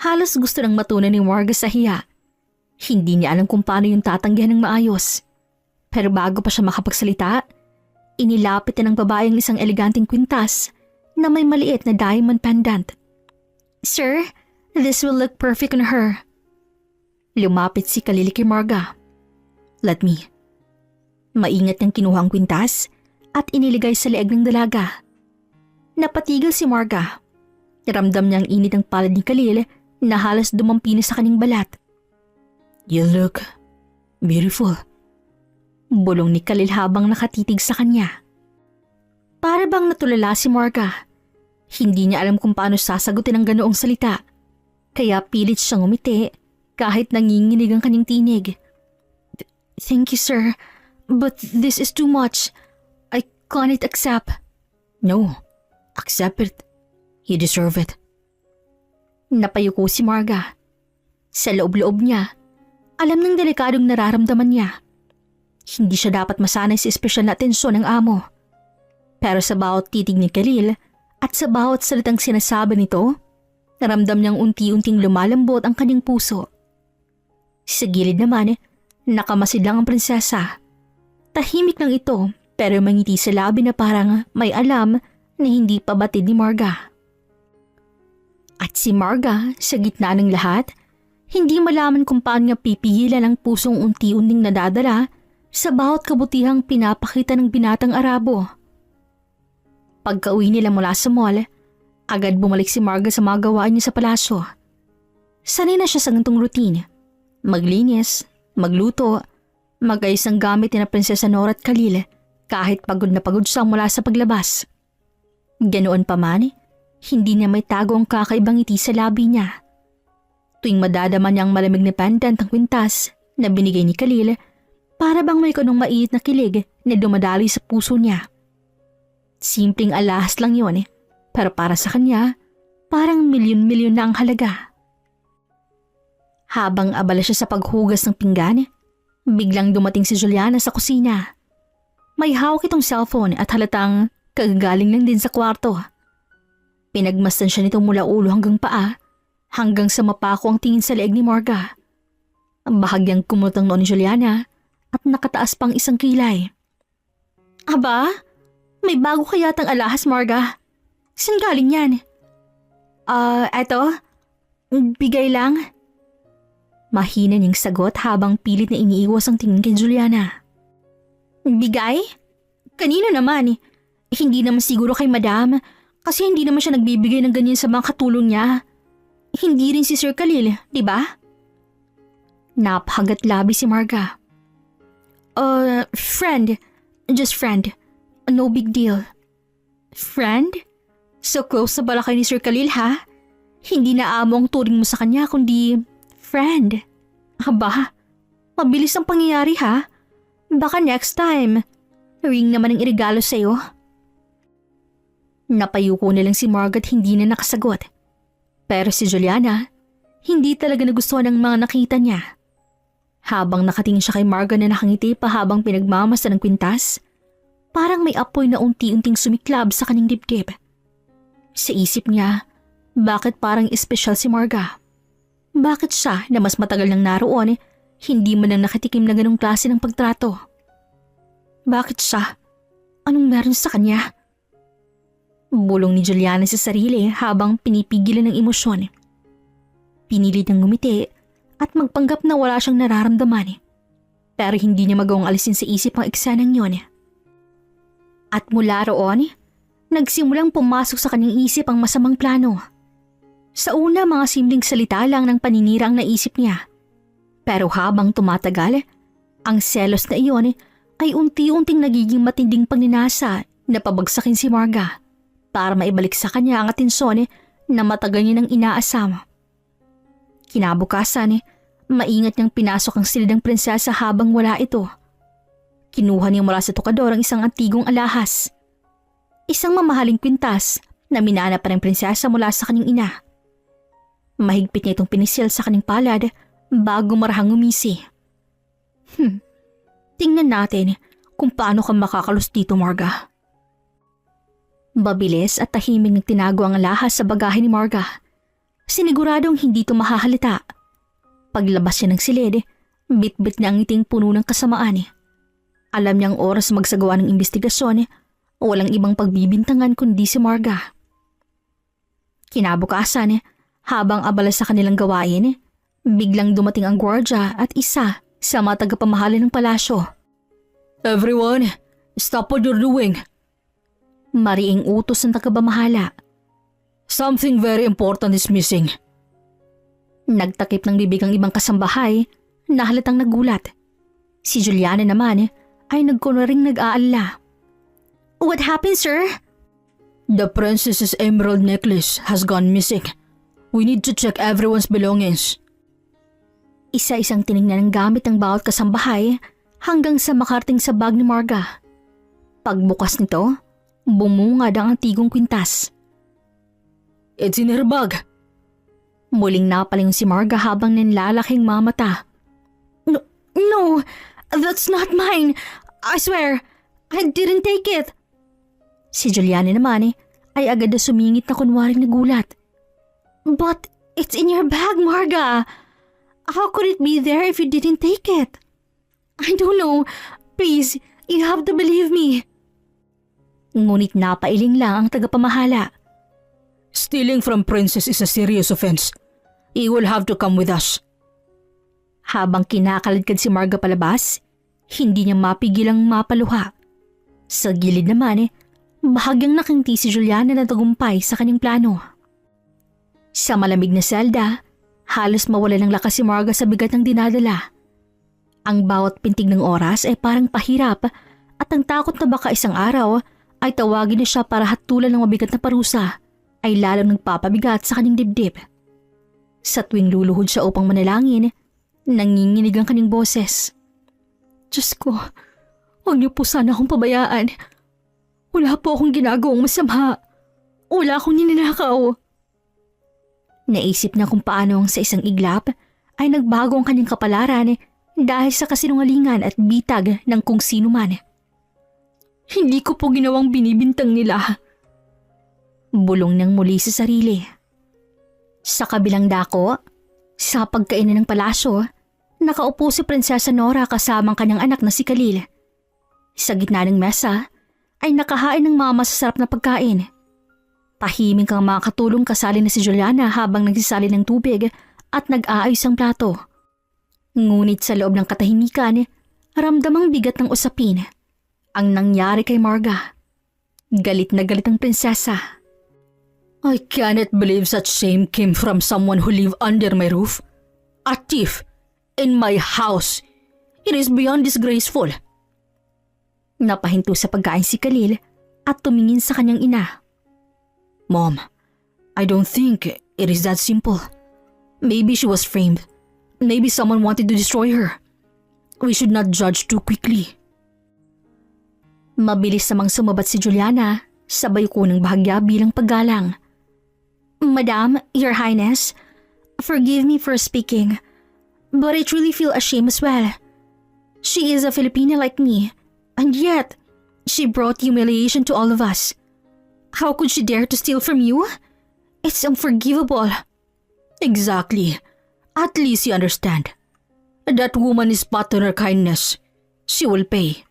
Halos gusto nang matunan ni Marga sa hiya. Hindi niya alam kung paano yung tatanggihan ng maayos. Pero bago pa siya makapagsalita, inilapit na ng babae ang isang eleganteng kwintas na may maliit na diamond pendant. Sir, this will look perfect on her. Lumapit si Khalil kay Marga. Let me. Maingat niyang kinuha ang kwintas at iniligay sa leeg ng dalaga. Napatigil si Marga. Ramdam niya ang init ng palad ni Khalil na halos dumampi na sa kanyang balat. You look beautiful. Bulong ni Khalil habang nakatitig sa kanya. Para bang natulala si Marga. Hindi niya alam kung paano sasagutin ang ganoong salita. Kaya pilit siyang umiti kahit nanginginig ang kanyang tinig. Thank you sir, but this is too much. I can't accept. No, accept it. You deserve it. Napayuko si Marga. Sa loob-loob niya, alam ng delikadong nararamdaman niya. Hindi siya dapat masanay sa espesyal na atensyon ng amo. Pero sa bawat titig ni Khalil at sa bawat salitang sinasabi nito, naramdam niyang unti-unting lumalambot ang kanyang puso. Sa gilid naman, nakamasid lang ang prinsesa. Tahimik lang ito pero mangiti sa labi na parang may alam na hindi pa batid ni Marga. At si Marga, sa gitna ng lahat, hindi malaman kung paano niya pipigilan ang pusong unti-unting nadadala sa bawat kabutihang pinapakita ng binatang Arabo. Pagka-uwi nila mula sa mall, agad bumalik si Marga sa mga gawain niya sa palasyo. Sanay na siya sa ganitong routine. Maglinis, magluto, mag-ayos ng gamit ni na Prinsesa Nora at Khalil kahit pagod na pagod siya mula sa paglabas. Ganoon pa man, hindi niya may tago ang kakaibang ngiti sa labi niya. Tuwing madadama niya ang malamig na pendant ng kwintas na binigay ni Khalil, para bang may kanong mainit na kilig na dumadali sa puso niya. Simpleng alahas lang yun pero para sa kanya, parang milyon-milyon na ang halaga. Habang abala siya sa paghugas ng pinggan, biglang dumating si Juliana sa kusina. May hawak itong cellphone at halatang kagagaling lang din sa kwarto. Pinagmasdan siya nito mula ulo hanggang paa, hanggang sa mapako ang tingin sa leeg ni Marga. Ang bahagyang kumutang noon ni Juliana at nakataas pang isang kilay. Aba, may bago kayatang alahas, Marga. Saan galing yan? Eto, bigay lang. Mahina niyang sagot habang pilit na iniiwas ang tingin kay Juliana. Bigay? Kanino naman? Hindi naman siguro kay Madam kasi hindi naman siya nagbibigay ng ganyan sa mga katulong niya. Hindi rin si Sir Khalil, di ba? Napahagat labi si Marga. Friend. Just friend. No big deal. Friend? So close na bala kayo ni Sir Khalil ha? Hindi na amo ang turing mo sa kanya kundi friend. Aba, mabilis ang pangyayari ha? Baka next time, ring naman ang irigalo sa'yo. Napayuko na lang si Margaret, hindi na nakasagot. Pero si Juliana, hindi talaga nagustuhan ng mga nakita niya. Habang nakatingin siya kay Marga na nakangiti pa habang pinagmamasa ng kwintas, parang may apoy na unti-unting sumiklab sa kanyang dibdib. Sa isip niya, bakit parang espesyal si Marga? Bakit siya na mas matagal nang naroon hindi man lang nakatikim na ganong klase ng pagtrato? Bakit siya? Anong meron sa kanya? Bulong ni Juliana sa sarili habang pinipigilan ng emosyon. Pinilit niyang ngumiti at magpanggap na wala siyang nararamdaman. Pero hindi niya magawang alisin sa isip ang eksenang yun. At mula roon, nagsimulang pumasok sa kanyang isip ang masamang plano. Sa una, mga simpleng salita lang ng paninira ang naisip niya. Pero habang tumatagal, ang selos na iyon ay unti-unting nagiging matinding pagninasa na pabagsakin si Marga para maibalik sa kanya ang atensyon na matagal niya nang inaasam. Kinabukasan, maingat niyang pinasok ang silid ng prinsesa habang wala ito. Kinuha niya mula sa tukador ang isang antigong alahas. Isang mamahaling kwintas na minana pa ng prinsesa mula sa kanyang ina. Mahigpit niya itong pinisil sa kanyang palad bago marahang umisi. Tingnan natin kung paano ka makakalus dito, Marga. Mabilis at tahimik ng tinago ang alahas sa bagahe ni Marga. Siniguradong hindi ito mahahalita. Paglabas niya ng silid, bit-bit niya ang ngiting puno ng kasamaan. Alam niyang oras magsagawa ng investigasyon, walang ibang pagbibintangan kundi si Marga. Kinabukasan, habang abala sa kanilang gawain, biglang dumating ang gwardya at isa sa mga tagapamahala ng palasyo. Everyone, stop what you're doing. Mariing utos ng tagapamahala. Something very important is missing. Nagtakip ng bibig ang ibang kasambahay na halatang nagulat. Si Juliana naman ay nagkunwaring nag-aalala. What happened, sir? The princess's emerald necklace has gone missing. We need to check everyone's belongings. Isa-isang tinignan ng gamit ng bawat kasambahay hanggang sa makarating sa bag ni Marga. Pagbukas nito, bumungad ang antigong kwintas. It's in her bag. Muling napalingon si Marga habang nanlalaking mga mata. No, that's not mine. I swear, I didn't take it. Si Juliana naman ay agad na sumingit na kunwaring nagulat. But it's in your bag, Marga. How could it be there if you didn't take it? I don't know. Please, you have to believe me. Ngunit napailing lang ang tagapamahala. Stealing from princess is a serious offense. You will have to come with us. Habang kinakaladkad si Marga palabas, hindi niya mapigilang mapaluha. Sa gilid naman bahagyang nakangiti si Juliana na tagumpay sa kanyang plano. Sa malamig na selda, halos mawala ng lakas si Marga sa bigat ng dinadala. Ang bawat pintig ng oras ay parang pahirap at ang takot na baka isang araw ay tawagin na siya para hatulan ng mabigat na parusa ay lalong nagpapabigat sa kanyang dibdib. Sa tuwing luluhod siya upang manalangin, nanginginig ang kanyang boses. Diyos ko, huwag niyo po sana akong pabayaan. Wala po akong ginagawang masama. Wala akong nininakaw. Naisip niya kung paano ang sa isang iglap ay nagbago ang kanyang kapalaran dahil sa kasinungalingan at bitag ng kung sino man. Hindi ko po ginawang binibintang nila. Bulong niyang muli sa sarili. Sa kabilang dako, sa pagkainan ng palasyo, nakaupo si Prinsesa Nora kasama ang kanyang anak na si Khalil. Sa gitna ng mesa ay nakahain ng mga masasarap na pagkain. Tahimik ang mga katulong kasali na si Juliana habang nagsisali ng tubig at nag-aayos ang plato. Ngunit sa loob ng katahimikan, ramdamang bigat ng usapin ang nangyari kay Marga. Galit na galit ang prinsesa. I cannot believe such shame came from someone who lived under my roof. A thief in my house. It is beyond disgraceful. Napahinto sa pagkain si Khalil at tumingin sa kanyang ina. Mom, I don't think it is that simple. Maybe she was framed. Maybe someone wanted to destroy her. We should not judge too quickly. Mabilis namang sumabat si Juliana, sabay ko ng bahagya bilang paggalang. Madam, Your Highness, forgive me for speaking, but I truly feel ashamed as well. She is a Filipina like me, and yet she brought humiliation to all of us. How could she dare to steal from you? It's unforgivable. Exactly. At least you understand. That woman is part of her kindness. She will pay.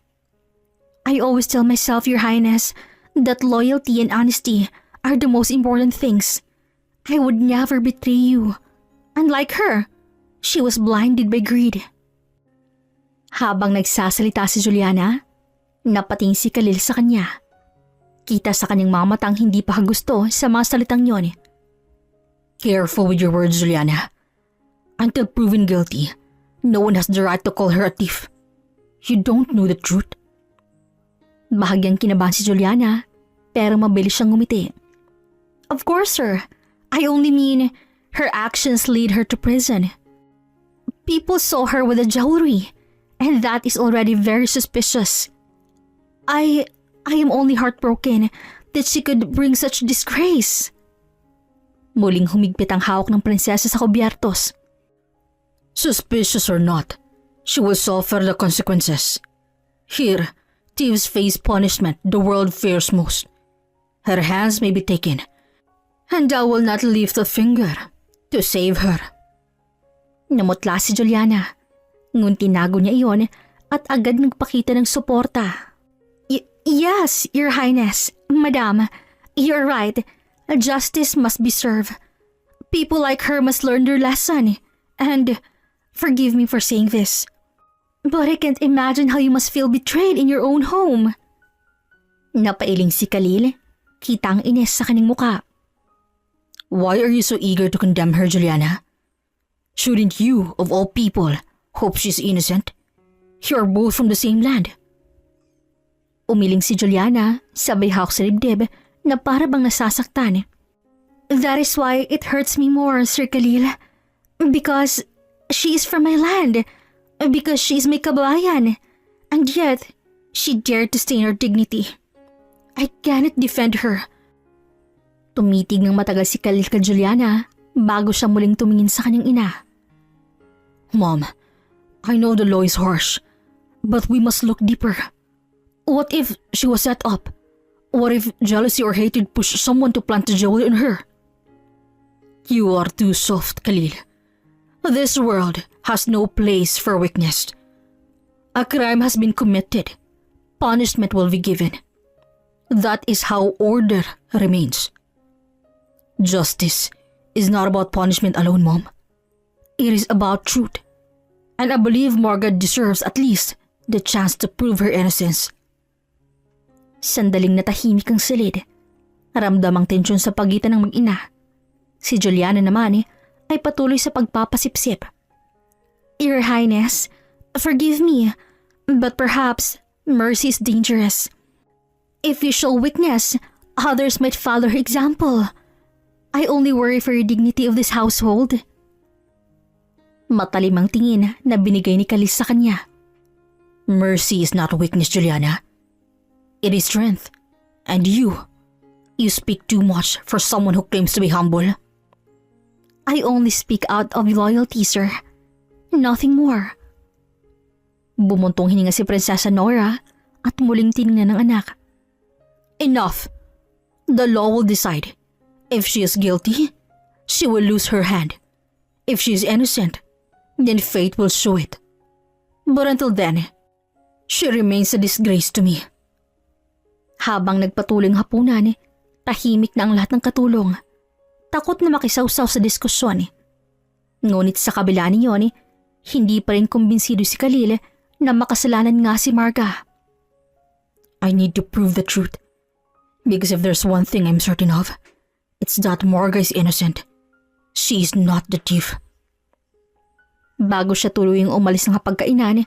I always tell myself, Your Highness, that loyalty and honesty are the most important things. I would never betray you. Unlike her, she was blinded by greed. Habang nagsasalita si Juliana, napating si Khalil sa kanya. Kita sa kanyang mga matang hindi pa gusto sa mga salitang yon. Careful with your words, Juliana. Until proven guilty, no one has the right to call her a thief. You don't know the truth. Bahagyang kinabahan si Juliana, pero mabilis siyang ngumiti. Of course, sir. I only mean her actions lead her to prison. People saw her with the jewelry, and that is already very suspicious. I am only heartbroken that she could bring such disgrace. Muling humigpit ang hawak ng prinsesa sa kubyertos. Suspicious or not, she will suffer the consequences. Here, thieves face punishment the world fears most. Her hands may be taken, and I will not lift a finger to save her. Namutla si Juliana. Ngun tinago niya iyon at agad nagpakita ng suporta. Yes, Your Highness, Madam, you're right. Justice must be served. People like her must learn their lesson. And forgive me for saying this, but I can't imagine how you must feel betrayed in your own home. Napailing si Khalil, kita ang ines sa kanyang muka. Why are you so eager to condemn her, Juliana? Shouldn't you, of all people, hope she's innocent? You're both from the same land. Umiling si Juliana, sabay hawak sa dibdib na para bang nasasaktan. That is why it hurts me more, Sir Khalil. Because she is from my land. Because she is my kabayan. And yet, she dared to stain our dignity. I cannot defend her. Tumitig ng matagal si Khalil kay Juliana bago siya muling tumingin sa kanyang ina. Mom, I know the law is harsh, but we must look deeper. What if she was set up? What if jealousy or hatred pushed someone to plant a jewel in her? You are too soft, Khalil. This world has no place for weakness. A crime has been committed. Punishment will be given. That is how order remains. Justice is not about punishment alone, Mom. It is about truth. And I believe Margaret deserves at least the chance to prove her innocence. Sandaling natahimik ang silid. Ramdam ang tensyon sa pagitan ng mag-ina. Si Juliana naman ay patuloy sa pagpapasipsip. Your Highness, forgive me, but perhaps mercy is dangerous. If you show weakness, others might follow her example. I only worry for your dignity of this household. Matalim ang tingin na binigay ni Khalil sa kanya. Mercy is not weakness, Juliana. It is strength. And you speak too much for someone who claims to be humble. I only speak out of loyalty, sir. Nothing more. Bumuntong hininga si Prinsesa Nora at muling tiningnan ng anak. Enough! The law will decide. If she is guilty, she will lose her hand. If she is innocent, then fate will show it. But until then, she remains a disgrace to me. Habang nagpatuloy ang hapunan, tahimik na ang lahat ng katulong. Takot na makisawsaw sa diskusyon. Ngunit sa kabila niyon, hindi pa rin kumbinsido si Khalil na makasalanan nga si Marga. I need to prove the truth. Because if there's one thing I'm certain of, it's that Marga is innocent. She is not the thief. Bago siya tuluyang umalis ng hapagkainan,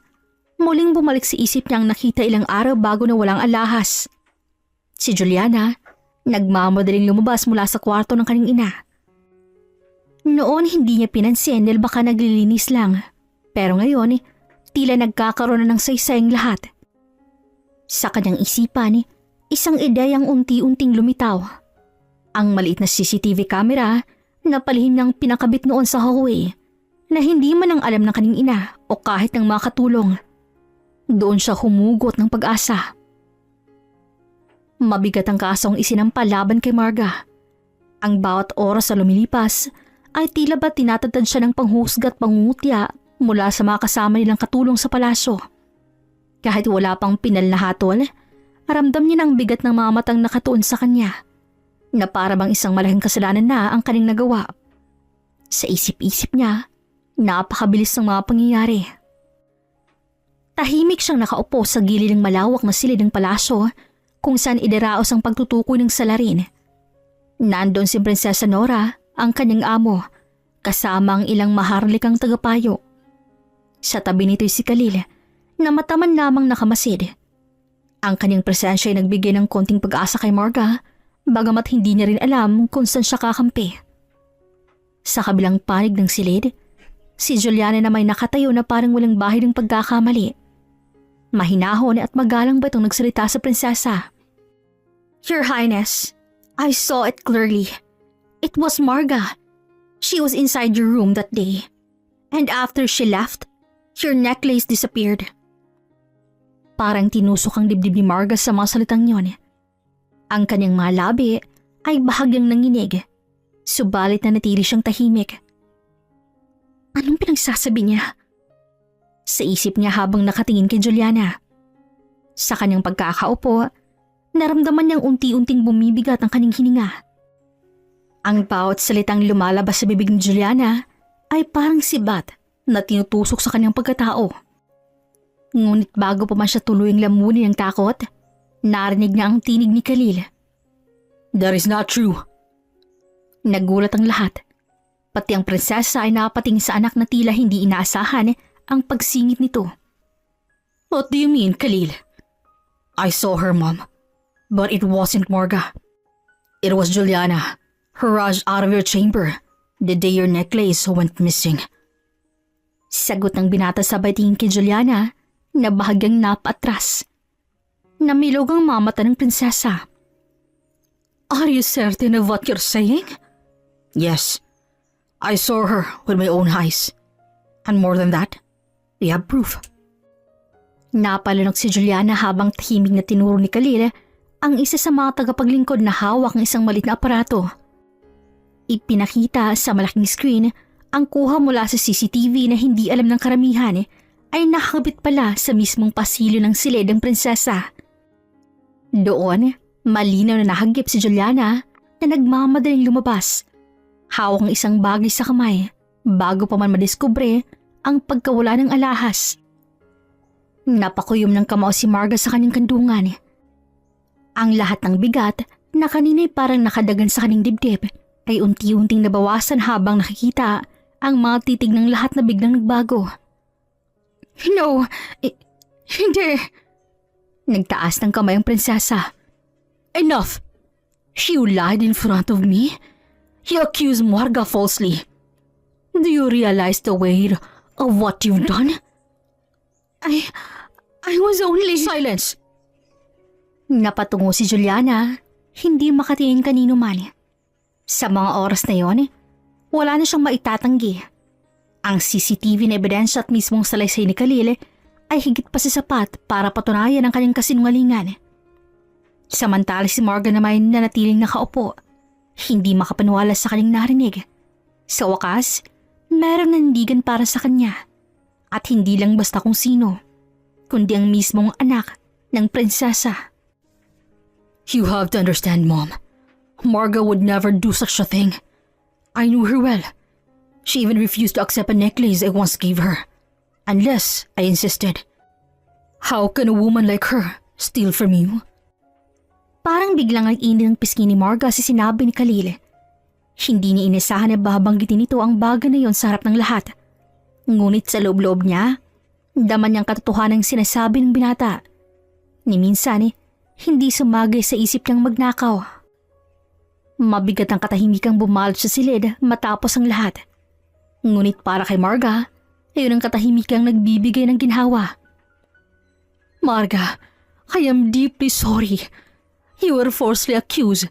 Muling bumalik sa isip niya ang nakita ilang araw bago na walang alahas. Si Juliana, nagmamadaling lumabas mula sa kwarto ng kanyang ina. Noon hindi niya pinansin dahil baka naglilinis lang. Pero ngayon, tila nagkakaroon na ng saysayang lahat. Sa kanyang isipan, isang ideyang unti-unting lumitaw. Ang maliit na CCTV camera na palihim niyang pinakabit noon sa hallway na hindi man ang alam ng kanyang ina o kahit ng makatulong. Doon siya humugot ng pag-asa. Mabigat ang kasong isinampa laban kay Marga. Ang bawat oras na lumilipas ay tila ba tinatatad siya ng panghusga at pangungutya mula sa mga kasama nilang katulong sa palasyo. Kahit wala pang pinal na hatol, ramdam niya ng bigat ng mga matang nakatuon sa kanya na para bang isang malaking kasalanan na ang kanyang nagawa. Sa isip-isip niya, napakabilis ng mga pangyayari. Tahimik siyang nakaupo sa gilid ng malawak na silid ng palasyo kung saan idaraos ang pagtutukoy ng salarin. Nandoon si Prinsesa Nora, ang kanyang amo, kasama ang ilang maharlikang tagapayo. Sa tabi nito'y si Khalil, na mataman lamang nakamasid. Ang kanyang presensya ay nagbigay ng konting pag-asa kay Marga, bagamat hindi niya rin alam kung saan siya kakampi. Sa kabilang panig ng silid, si Juliana na may nakatayo na parang walang bahid ng pagkakamali. Mahinahon at magalang ba itong nagsalita sa prinsesa? Your Highness, I saw it clearly. It was Marga. She was inside your room that day. And after she left, your necklace disappeared. Parang tinusok ang dibdib ni Marga sa mga salitang yon. Ang kanyang mga labi ay bahagyang nanginig, subalit na natili siyang tahimik. Anong pinagsasabi niya? Sa isip niya habang nakatingin kay Juliana. Sa kanyang pagkakaupo, naramdaman niyang unti-unting bumibigat ang kanyang hininga. Ang bawat salitang lumalabas sa bibig ni Juliana ay parang sibat na tinutusok sa kanyang pagkatao. Ngunit bago pa man siya tuluyang lamunin ng takot, narinig niya ang tinig ni Khalil. That is not true. Nagulat ang lahat. Pati ang prinsesa ay napating sa anak na tila hindi inaasahan ang pagsingit nito. What do you mean, Khalil? I saw her, Mom. But it wasn't Marga. It was Juliana, who rushed out of your chamber the day your necklace went missing. Sagot ng binata sabay tingin kay Juliana na bahagyang napaatras. Namilog ang mamata ng prinsesa. Are you certain of what you're saying? Yes. I saw her with my own eyes. And more than that, we have proof. Napalunok si Juliana habang tahimik na tinuro ni Khalil ang isa sa mga tagapaglingkod na hawak ng isang maliit na aparato. Ipinakita sa malaking screen ang kuha mula sa CCTV na hindi alam ng karamihan ay nakakabit pala sa mismong pasilyo ng silid ng prinsesa. Doon, malinaw na nahagip si Juliana na nagmamadaling lumabas. Hawak ang isang bagay sa kamay bago pa man madiskubre ang pagkawala ng alahas. Napakuyom ng kamao si Marga sa kanyang kandungan. Ang lahat ng bigat na kanina'y parang nakadagan sa kanyang dibdib ay unti-unting nabawasan habang nakikita ang mga titig ng lahat na biglang nagbago. No, hindi. Nagtaas ng kamay ang prinsesa. Enough! You lied in front of me. You accused Marga falsely. Do you realize the weight of what you've done? I was only... Silence! Napatungo si Juliana, hindi makatingin kanino man. Sa mga oras na yon, wala na siyang maitatanggi. Ang CCTV na ebidensya at mismong salaysay ni Khalil ay higit pa sa sapat para patunayan ang kanyang kasinungalingan. Samantala si Marga naman na natiling nakaupo, hindi makapaniwala sa kanyang narinig. Sa wakas, merong nandigan para sa kanya. At hindi lang basta kung sino, kundi ang mismong anak ng prinsesa. You have to understand, Mom. Marga would never do such a thing. I knew her well. She even refused to accept a necklace I once gave her. Unless I insisted. How can a woman like her steal from you? Parang biglang ang init ng pisngi ni Marga sa sinabi ni Khalil. Hindi niya inasahan na babanggitin nito ang bagay na yon sa harap ng lahat. Ngunit sa loob-loob niya, Daman niyang katotohanan ng sinasabi ng binata. Ni minsan hindi sumagay sa isip niyang magnakaw. Mabigat ang katahimikang bumalot sa silid matapos ang lahat. Ngunit para kay Marga, ayun ang katahimikang nagbibigay ng ginhawa. Marga, I am deeply sorry. You were falsely accused.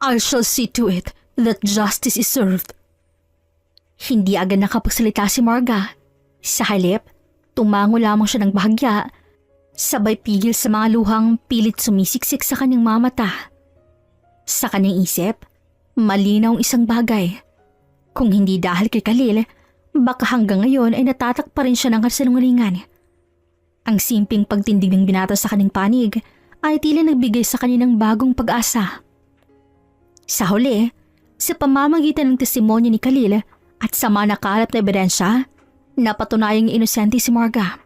I shall see to it that justice is served. Hindi agad nakapagsalita si Marga. Sa halip, tumango lamang siya ng bahagya, sabay pigil sa mga luhang pilit sumisiksik sa kanyang mamata. Sa kanyang isip, malinaw ang isang bagay. Kung hindi dahil kay Khalil, baka hanggang ngayon ay natatak pa rin siya ng kasalungalingan. Ang simpleng pagtindig ng binata sa kanyang panig ay tila nagbigay sa kanya ng bagong pag-asa. Sa huli, sa pamamagitan ng testimonya ni Khalil at sa mga nakalat na ebidensya, napatunayang inosente si Marga.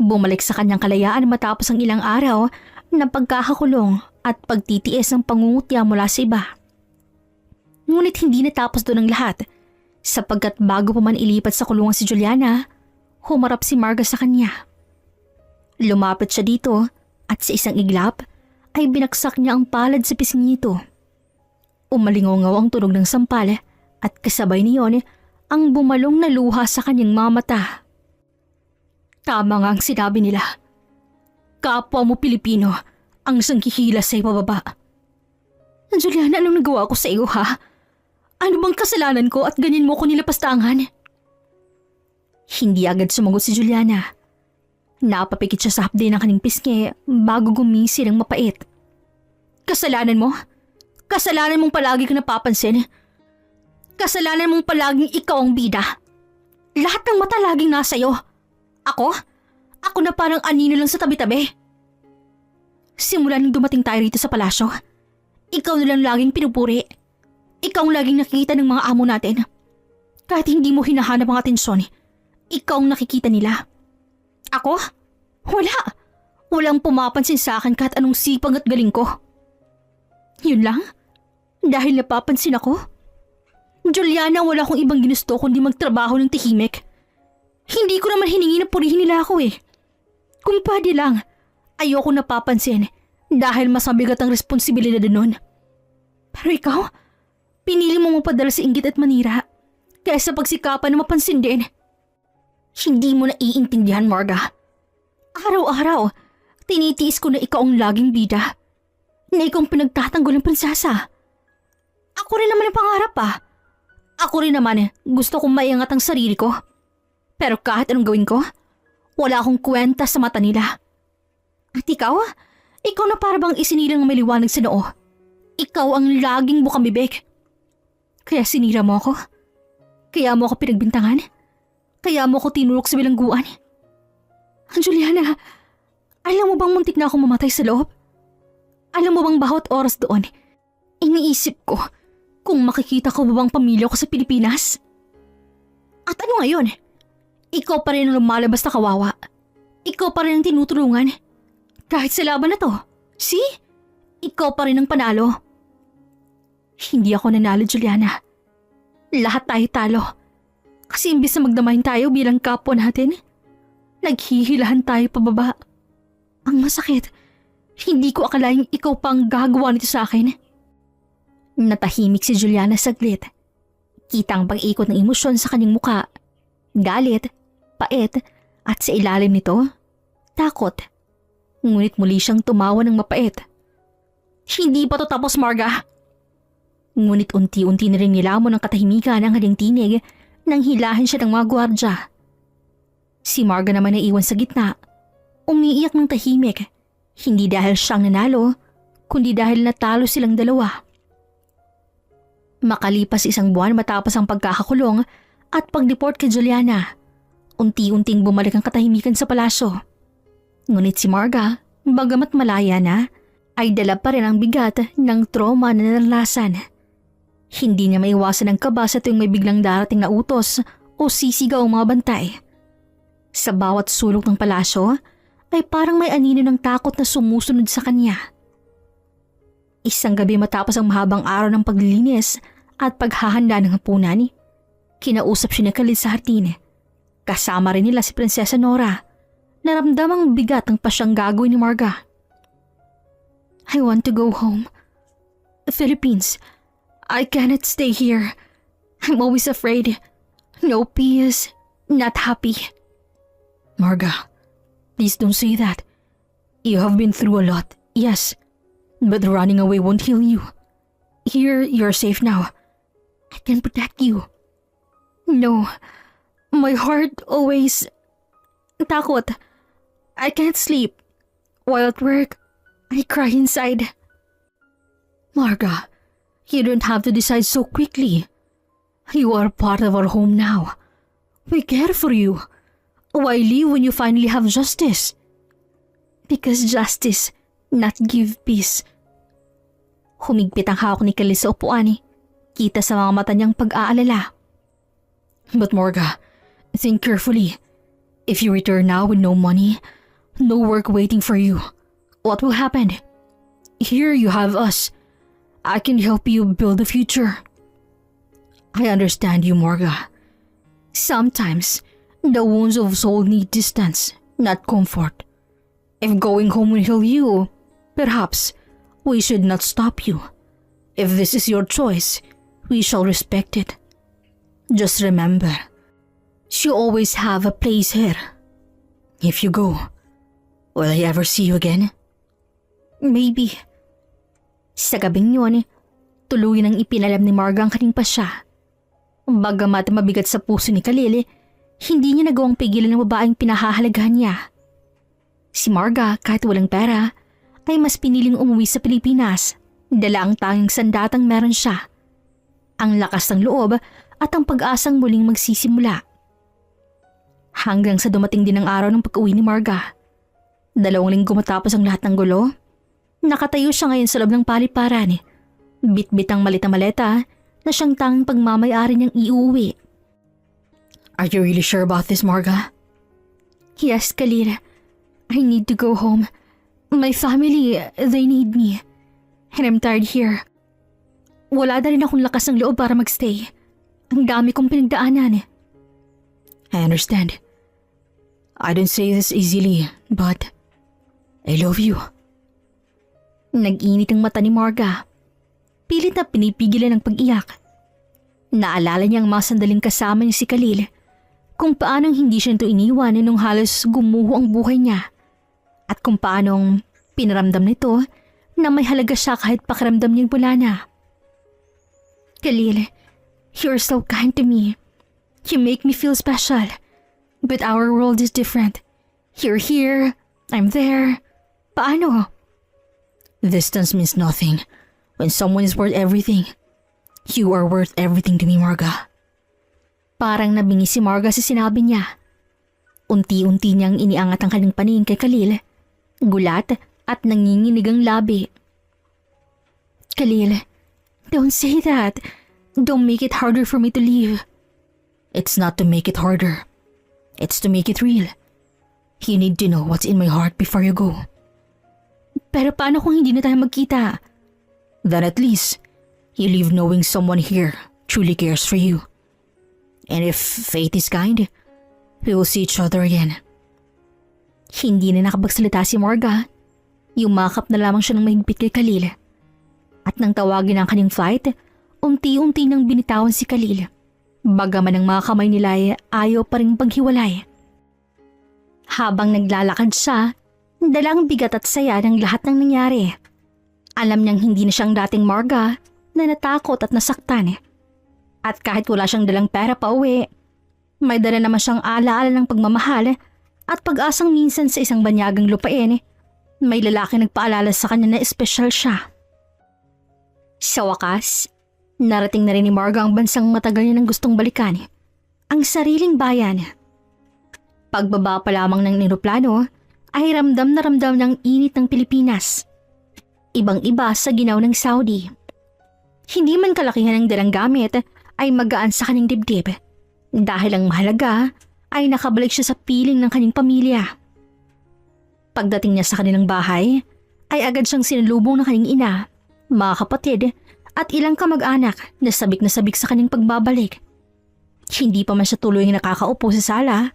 Bumalik sa kanyang kalayaan matapos ang ilang araw ng pagkakakulong at pagtitiis ng pangungutya mula sa iba. Ngunit hindi natapos doon ang lahat, sapagkat bago pa man ilipat sa kulungan si Juliana, humarap si Marga sa kanya. Lumapit siya dito at sa isang iglap ay binaksak niya ang palad sa pisngi nito. Umalingaw ang tunog ng sampal at kasabay niyon ang bumalong na luha sa kanyang mga mata. Tama nga ang sinabi nila. Kapwa mo Pilipino ang sangkihila sa ibababa. Juliana, anong nagawa ko sa iyo ha? Ano bang kasalanan ko at ganyan mo ko nilapastangan? Hindi agad sumagot si Juliana. Napapikit siya sa hapde ng kanyang pisngi bago gumisi ng mapait. Kasalanan mo? Kasalanan mong palagi ka napapansin? Kasalanan mong palaging ikaw ang bida? Lahat ng mata laging nasa iyo. Ako? Ako na parang anino lang sa tabi-tabi. Simula nang dumating tayo rito sa palasyo, ikaw na lang laging pinupuri. Ikaw ang laging nakikita ng mga amo natin. Kahit hindi mo hinahanap ang atensyon, ikaw ang nakikita nila. Ako? Wala. Walang pumapansin sa akin kahit anong sipag at galing ko. Yun lang? Dahil napapansin ako? Juliana, wala akong ibang ginusto kundi magtrabaho ng tahimik. Hindi ko naman hiningi na purihin nila ako eh. Kung pwede lang, ayoko napapansin dahil mas mabigat ang responsibilidad nun. Pero ikaw, pinili mo mapadala sa inggit at manira kaysa pagsikapan na mapansin din. Hindi mo na iintindihan, Marga. Araw-araw, tinitiis ko na ikaw ang laging bida. Na ikaw ang pinagtatanggol ng prinsesa. Ako rin naman ang pangarap ah. Ako rin naman gusto kong maiangat ang sarili ko. Pero kahit anong gawin ko, wala akong kwenta sa mata nila. At ikaw na para bang isinilang may liwanag sa noo. Ikaw ang laging bukang bibig. Kaya sinira mo ako. Kaya mo ako pinagbintangan. Kaya mo ako tinulok sa bilangguan. Juliana, alam mo bang muntik na akong mamatay sa loob? Alam mo bang bawat oras doon, iniisip ko kung makikita ko ba bang pamilya ko sa Pilipinas? At ano ngayon? Ikaw pa rin ang lumalabas na kawawa. Ikaw pa rin ang tinutulungan. Kahit sa laban na to. See? Ikaw pa rin ang panalo. Hindi ako nanalo, Juliana. Lahat tayo talo. Kasi imbis na magdamahin tayo bilang kapwa natin, naghihilahan tayo pababa. Ang masakit, hindi ko akalaing ikaw pang gagawa nito sa akin. Natahimik si Juliana saglit. Kitang pag-ikot ng emosyon sa kanyang muka. Galit, pait, at sa ilalim nito, takot. Ngunit muli siyang tumawa ng mapait. Hindi pa to tapos, Marga. Ngunit unti-unti na rin nilamon ng katahimikan ang kanyang tinig nang hilahin siya ng mga gwardya. Si Marga naman ay iwan sa gitna, umiiyak ng tahimik, hindi dahil siyang nanalo, kundi dahil natalo silang dalawa. Makalipas isang buwan matapos ang pagkakakulong at pag-deport kay Juliana, unti-unting bumalik ang katahimikan sa palasyo. Ngunit si Marga, bagamat malaya na, ay dala pa rin ang bigat ng trauma na naranasan. Hindi niya maiwasan ang kaba sa tuwing may biglang darating na utos o sisigaw ang mga bantay. Sa bawat sulok ng palasyo ay parang may anino ng takot na sumusunod sa kanya. Isang gabi matapos ang mahabang araw ng paglilinis at paghahanda ng hapunan, kinausap siya ni Khalil sa hardin. Kasama rin nila si Prinsesa Nora. Naramdamang bigat ang pasyang gagawin ni Marga. I want to go home. Philippines. I cannot stay here. I'm always afraid. No peace. Not happy. Marga, please don't say that. You have been through a lot, yes. But running away won't heal you. Here, you're safe now. I can protect you. No. My heart always... takot. I can't sleep. While at work, I cry inside. Marga, you don't have to decide so quickly. You are part of our home now. We care for you. Why leave when you finally have justice? Because justice, not give peace. Humigpit ang hawak ni Khalil sa upuan. Kita sa mga mata niyang pag-aalala. But Marga, think carefully. If you return now with no money, no work waiting for you, what will happen? Here you have us. I can help you build a future. I understand you, Marga. Sometimes, the wounds of soul need distance, not comfort. If going home will heal you, perhaps we should not stop you. If this is your choice, we shall respect it. Just remember, you always have a place here. If you go, will I ever see you again? Maybe. Sa gabing yun, tuluyan ang ipinalam ni Marga ang kanyang pasya. Bagamat mabigat sa puso ni Khalil, hindi niya nagawang pigilan ng babaeng pinahahalagahan niya. Si Marga, kahit walang pera, ay mas piniling umuwi sa Pilipinas. Dala ang tanging sandatang meron siya. Ang lakas ng loob at ang pag-asang muling magsisimula. Hanggang sa dumating din ang araw ng pag-uwi ni Marga. 2 linggo matapos ang lahat ng gulo, nakatayo siya ngayon sa loob ng paliparan. Bit-bit ang malit na maleta na siyang tanging pagmamayari niyang iuwi. Are you really sure about this, Marga? Yes, Khalil. I need to go home. My family, they need me. And I'm tired here. Wala na rin akong lakas ng loob para magstay. Ang dami kong pinagdaanan. I understand. I don't say this easily, but I love you. Nag-init ang mata ni Marga. Pilit na pinipigilan ang pag-iyak. Naalala niya ang mga sandaling kasama ni si Khalil, kung paanong hindi siya nito iniwan nung halos gumuho ang buhay niya, at kung paanong pinaramdam nito na may halaga siya kahit pakiramdam niyang wala na. Khalil, you're so kind to me. You make me feel special. But our world is different. You're here, I'm there. Paano? Distance means nothing when someone is worth everything. You are worth everything to me, Marga. Parang nabingi si Marga sa sinabi niya. Unti-unti niyang iniangat ang kanyang paningin kay Khalil. Gulat at nanginginig ang labi. Khalil, don't say that. Don't make it harder for me to leave. It's not to make it harder. It's to make it real. You need to know what's in my heart before you go. Pero paano kung hindi na tayo magkita? Then at least, you leave knowing someone here truly cares for you. And if fate is kind, we will see each other again. Hindi na nakapagsalita si Marga. Yumakap na lamang siya ng mahigpit kay Khalil. At nang tawagin ang kanyang flight, unti-unti nang binitawan si Khalil. Bagaman ang mga kamay nila ay ayaw pa rin paghiwalay. Habang naglalakad siya, dalang bigat at saya ng lahat ng nangyari. Alam niyang hindi na siyang dating Marga na natakot at nasaktan. At kahit wala siyang dalang pera pa uwi, may dala naman siyang alaala ng pagmamahal at pag-asang minsan sa isang banyagang lupain, may lalaki nagpaalala sa kanya na espesyal siya. Sa wakas, narating na rin ni Marga ang bansang matagal niya ng gustong balikan, ang sariling bayan. Pagbaba pa lamang ng eroplano, ay ramdam na ramdam ng init ng Pilipinas. Ibang-iba sa ginaw ng Saudi. Hindi man kalakihan ng dalang gamit ay magaan sa kanyang dibdib dahil ang mahalaga ay nakabalik siya sa piling ng kanyang pamilya. Pagdating niya sa kanilang bahay, ay agad siyang sinalubong ng kanyang ina, mga kapatid at ilang kamag-anak na sabik sa kanyang pagbabalik. Hindi pa man siya tuloy nakakaupo sa sala,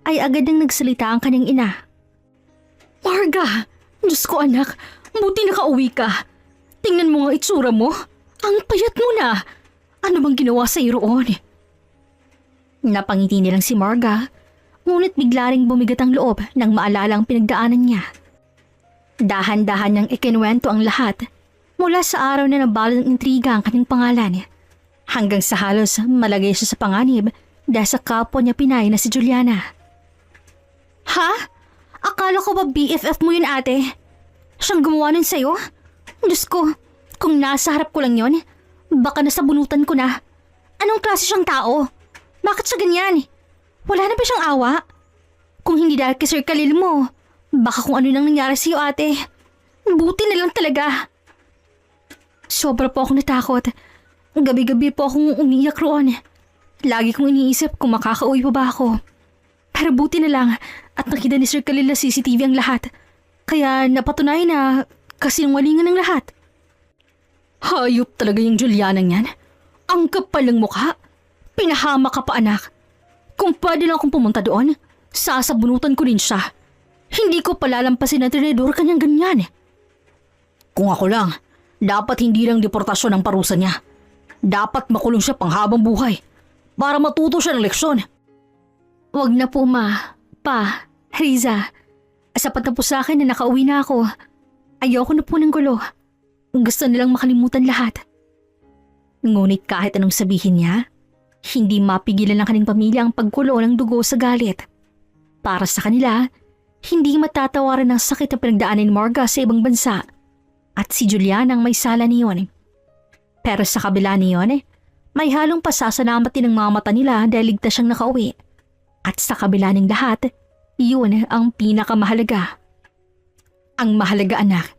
ay agad nang nagsalita ang kanyang ina. Marga! Diyos ko anak, buti nakauwi ka. Tingnan mo nga itsura mo. Ang payat mo na. Ano bang ginawa sa iyo roon? Napangiti nilang si Marga, ngunit bigla ring bumigat ang loob nang maalala ang pinagdaanan niya. Dahan-dahan niyang ikinuwento ang lahat mula sa araw na nabalot ng intriga ang kanyang pangalan. Hanggang sa halos malagay siya sa panganib dahil sa kapwa niya Pinay na si Juliana. Ha? Akala ko ba BFF mo yun ate? Siyang gumawa nun sa'yo? Diyos ko, kung nasa harap ko lang yon, baka nasabunutan ko na. Anong klase siyang tao? Bakit siya ganyan? Wala na ba siyang awa? Kung hindi dahil kay Sir Khalil mo, baka kung ano nang nangyari sa'yo ate. Buti na lang talaga. Sobra po akong natakot. Gabi-gabi po akong umiiyak roon. Lagi kong iniisip kung makakauwi pa ba ako. Pero buti na lang at nakita ni Sir Khalil na CCTV ang lahat. Kaya napatunay na kasinungalingan ng lahat. Hayop talaga yung Julianang yan. Ang kapal ng mukha. Pinahama ka pa anak. Kung pwede lang akong pumunta doon, sasabunutan ko rin siya. Hindi ko palalampasin na tinidor kanyang ganyan. Kung ako lang, dapat hindi lang deportasyon ang parusa niya. Dapat makulong siya panghabang buhay para matuto siya ng leksyon. Wag na po ma. Pa, Riza. Sapat na po sa akin na nakauwi na ako. Ayoko na po ng gulo. Gusto nilang makalimutan lahat. Ngunit kahit anong sabihin niya, hindi mapigilan ng kanyang pamilya ang pagkulo ng dugo sa galit. Para sa kanila, hindi matatawaran ng sakit na pinagdaanan ni Marga sa ibang bansa at si Juliana ang may sala niyon. Pero sa kabila niyon, may halong pasasalamat din ng mga mata nila dahil ligtas siyang nakauwi. At sa kabila ng lahat, yun ang pinakamahalaga. Ang mahalaga anak,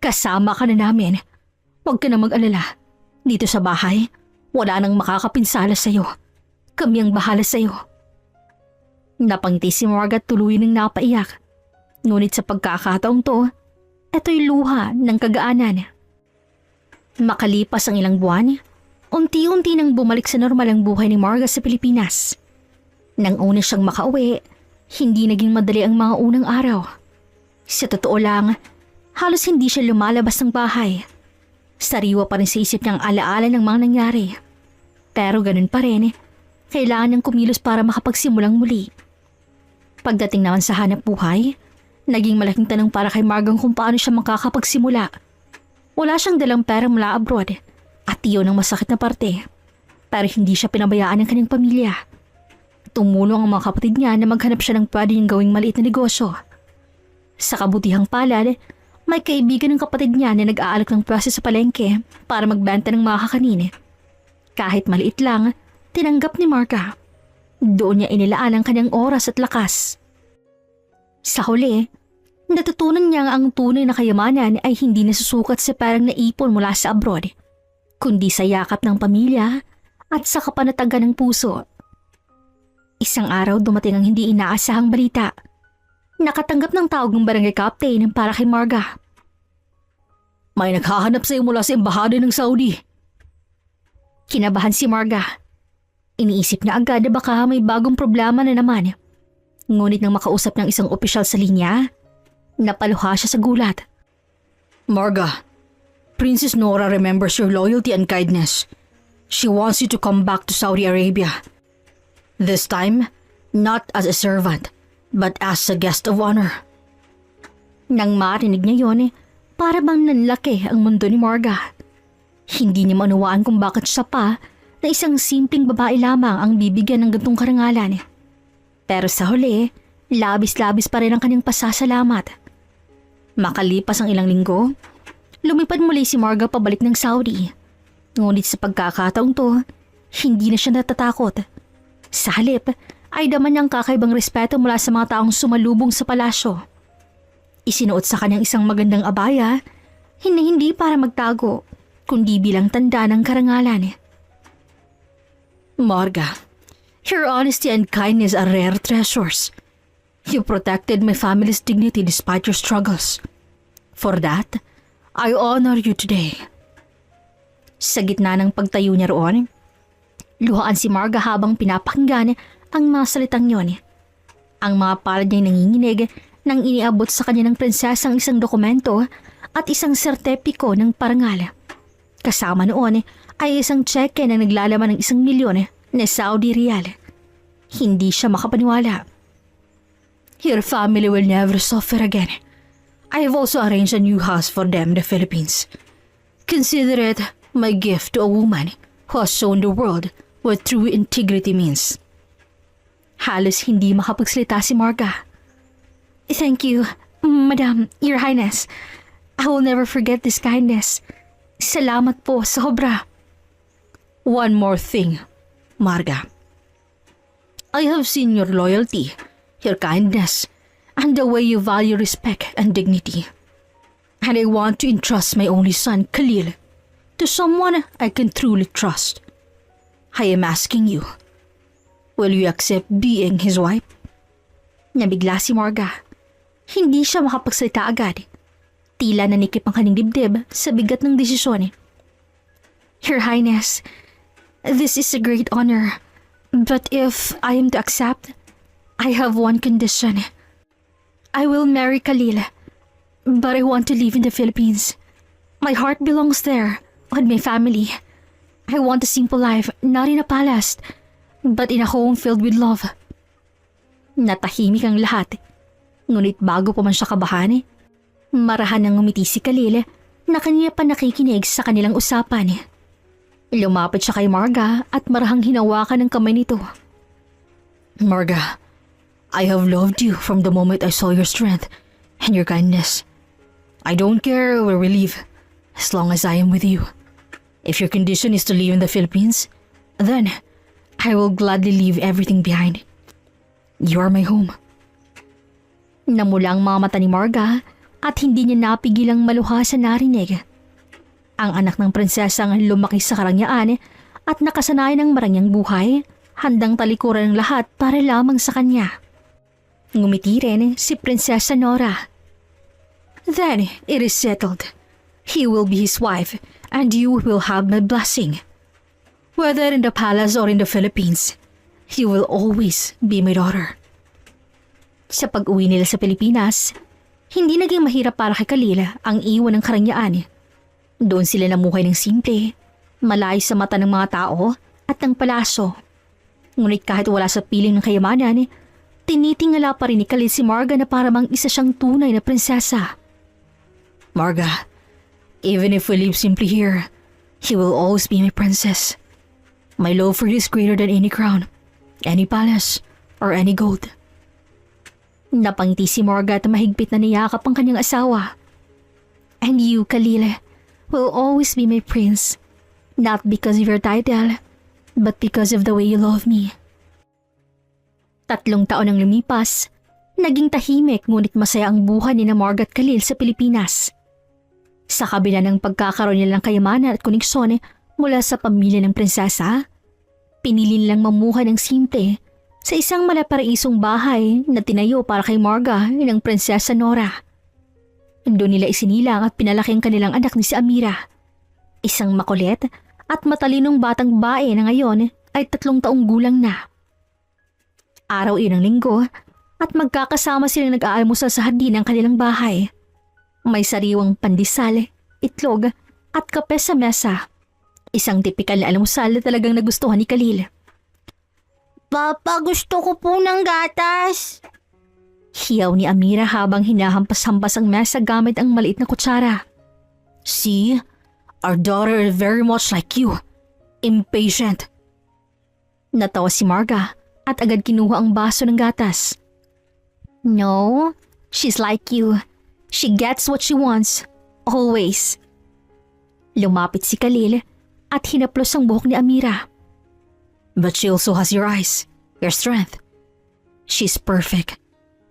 kasama ka na namin. Huwag ka na mag-alala. Dito sa bahay, wala nang makakapinsala sa'yo. Kami ang bahala sa'yo. Napangiti si Marga at tuloy nang napaiyak. Ngunit sa pagkakataong to, ito'y luha ng kagaanan. Makalipas ang ilang buwan, unti-unti nang bumalik sa normal ang buhay ni Marga sa Pilipinas. Nang una siyang makauwi, hindi naging madali ang mga unang araw. Sa totoo lang, halos hindi siya lumalabas ng bahay. Sariwa pa rin sa isip niyang alaala ng mga nangyari. Pero ganun pa rin, kailangan niyang kumilos para makapagsimulang muli. Pagdating naman sa hanap buhay, naging malaking tanong para kay Margang kung paano siya makakapagsimula. Wala siyang dalang pera mula abroad at iyon ang masakit na parte. Pero hindi siya pinabayaan ng kanyang pamilya. Tumulong ang mga kapatid niya na maghanap siya ng pwede niyang gawing maliit na negosyo. Sa kabutihang palad, may kaibigan ng kapatid niya na nag-aalok ng pwesto sa palengke para magbenta ng mga kakanin. Kahit maliit lang, tinanggap ni Marga. Doon niya inilaan ang kanyang oras at lakas. Sa huli, natutunan niya ang tunay na kayamanan ay hindi nasusukat sa perang naipon mula sa abroad, kundi sa yakap ng pamilya at sa kapanatagan ng puso. Isang araw dumating ang hindi inaasahang balita. Nakatanggap ng tawag ng barangay captain para kay Marga. May naghahanap sa iyo mula sa embahada ng Saudi. Kinabahan si Marga. Iniisip niya agad na baka may bagong problema na naman. Ngunit nang makausap ng isang opisyal sa linya, napaluha siya sa gulat. Marga, Princess Nora remembers your loyalty and kindness. She wants you to come back to Saudi Arabia. This time, not as a servant, but as a guest of honor. Nang marinig niya yon, para bang nanlaki ang mundo ni Marga. Hindi niya maunawaan kung bakit siya pa na isang simpleng babae lamang ang bibigyan ng gantong karangalan. Pero sa huli, labis-labis pa rin ang kanyang pasasalamat. Makalipas ang ilang linggo, lumipad muli si Marga pabalik ng Saudi. Ngunit sa pagkakataong to, hindi na siya natatakot. Sa halip, ay daman niyang kakaibang respeto mula sa mga taong sumalubong sa palasyo. Isinuot sa kanyang isang magandang abaya, hindi para magtago, kundi bilang tanda ng karangalan. Marga, your honesty and kindness are rare treasures. You protected my family's dignity despite your struggles. For that, I honor you today. Sa gitna ng pagtayo niya roon, Luhaan si Marga habang pinapakinggan ang mga salitang yon. Ang mga palad niya'y nanginginig nang iniabot sa kanya ng prinsesa ang isang dokumento at isang sertipiko ng parangal. Kasama noon ay isang tseke na naglalaman ng 1,000,000 na Saudi Riyal. Hindi siya makapaniwala. Your family will never suffer again. I have also arranged a new house for them in the Philippines. Consider it my gift to a woman who has shown the world what true integrity means. Halos hindi makapagsalita si Marga. Thank you, Madam, Your Highness. I will never forget this kindness. Salamat po, sobra. One more thing, Marga. I have seen your loyalty, your kindness, and the way you value respect and dignity. And I want to entrust my only son, Khalil, to someone I can truly trust. I am asking you, will you accept being his wife? Nabigla si Marga. Hindi siya makapagsalita agad. Tila nanikip ang kanyang dibdib sa bigat ng desisyon. Your Highness, this is a great honor. But if I am to accept, I have one condition. I will marry Khalil, but I want to live in the Philippines. My heart belongs there, with my family. I want a simple life, not in a palace, but in a home filled with love. Natahimik ang lahat. Ngunit bago pa man siya kabahan, marahan nang ngumiti si Khalil na kanya pa nakikinig sa kanilang usapan. Lumapit siya kay Marga at marahang hinawakan ng kamay nito. Marga, I have loved you from the moment I saw your strength and your kindness. I don't care where we live, as long as I am with you. If your condition is to live in the Philippines, then I will gladly leave everything behind. You are my home. Namula ang mga mata ni Marga at hindi niya napigilang maluha sa narinig. Ang anak ng prinsesa ang lumaki sa karangyaan at nakasanayan ng marangyang buhay, handang talikuran ng lahat para lamang sa kanya. Ngumiti rin si Prinsesa Nora. Then it is settled. He will be his wife and you will have my blessing. Whether in the palace or in the Philippines, he will always be my daughter. Sa pag-uwi nila sa Pilipinas, hindi naging mahirap para kay Khalil ang iwan ng karangyaan. Doon sila namuhay ng simple, malayo sa mata ng mga tao at ng palaso. Ngunit kahit wala sa piling ng kayamanan, tinitingala pa rin ni Khalil si Marga na para bang isa siyang tunay na prinsesa. Marga, even if we live simply here, he will always be my princess. My love for you is greater than any crown, any palace, or any gold. Napangiti si Marga at mahigpit na niyakap ang kanyang asawa. And you, Khalil, will always be my prince. Not because of your title, but because of the way you love me. 3 taon ang lumipas, naging tahimik ngunit masaya ang buhay ni Marga at Khalil sa Pilipinas. Sa kabila ng pagkakaroon nila ng kayamanan at koneksyon mula sa pamilya ng prinsesa, pinili nilang mamuhay ng simple sa isang malaparaisong bahay na tinayo para kay Marga ng Prinsesa Nora. Doon nila isinilang at pinalaki ang kanilang anak ni si Amira. Isang makulit at matalinong batang bae na ngayon ay 3 taong gulang na. Araw iyon ng linggo at magkakasama silang nag-aalmusal sa hardin ng kanilang bahay. May sariwang pandesal, itlog at kape sa mesa. Isang tipikal na almusal na talagang nagustuhan ni Khalil. Papa, gusto ko po ng gatas. Hiyaw ni Amira habang hinahampas-hampas ang mesa gamit ang maliit na kutsara. See, our daughter is very much like you. Impatient. Natawa si Marga at agad kinuha ang baso ng gatas. No, she's like you. She gets what she wants. Always. Lumapit si Khalil at hinaplos ang buhok ni Amira. But she also has your eyes, your strength. She's perfect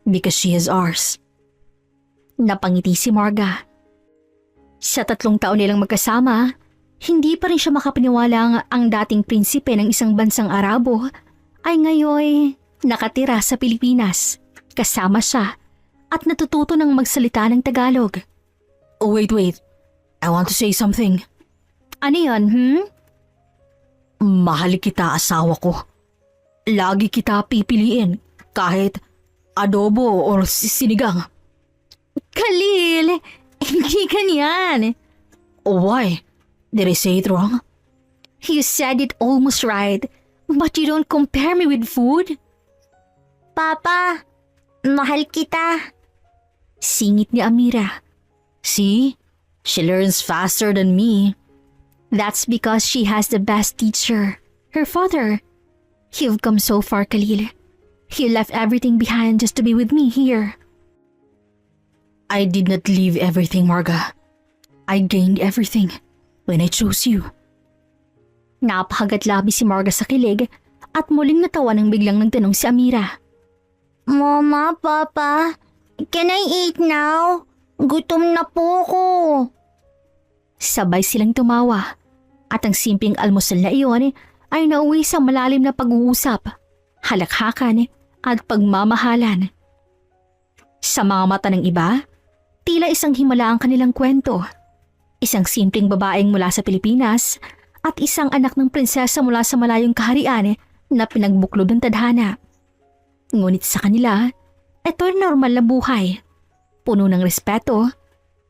because she is ours. Napangiti si Marga. Sa 3 taon nilang magkasama, hindi pa rin siya makapaniwala ang dating prinsipe ng isang bansang Arabo ay ngayon nakatira sa Pilipinas. Kasama siya at natututo ng magsalita ng Tagalog. Oh, wait. I want to say something. Ano yun, Mahal kita, asawa ko. Lagi kita pipiliin kahit adobo or sinigang. Khalil, hindi ganyan. Why? Did I say it wrong? You said it almost right, but you don't compare me with food. Papa, mahal kita. Singit ni Amira. See? She learns faster than me. That's because she has the best teacher, her father. You've come so far, Khalil. You left everything behind just to be with me here. I did not leave everything, Marga. I gained everything when I chose you. Napakagatlabi si Marga sa kilig at muling natawa nang biglang nagtanong si Amira. Mama, Papa, can I eat now? Gutom na po ko. Sabay silang tumawa at ang simpleng almusal na iyon ay nauwi sa malalim na pag-uusap, halakhakan at pagmamahalan. Sa mga mata ng iba, tila isang himala ang kanilang kwento. Isang simpleng babaeng mula sa Pilipinas at isang anak ng prinsesa mula sa malayong kaharian na pinagbuklod ng tadhana. Ngunit sa kanila, ito ay normal na buhay. Puno ng respeto,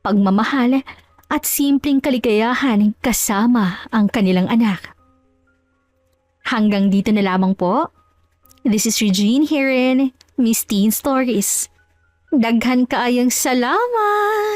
pagmamahal at simpleng kaligayahan kasama ang kanilang anak. Hanggang dito na lamang po. This is Regine here in Miss Teen Stories. Daghan kaayang salamat!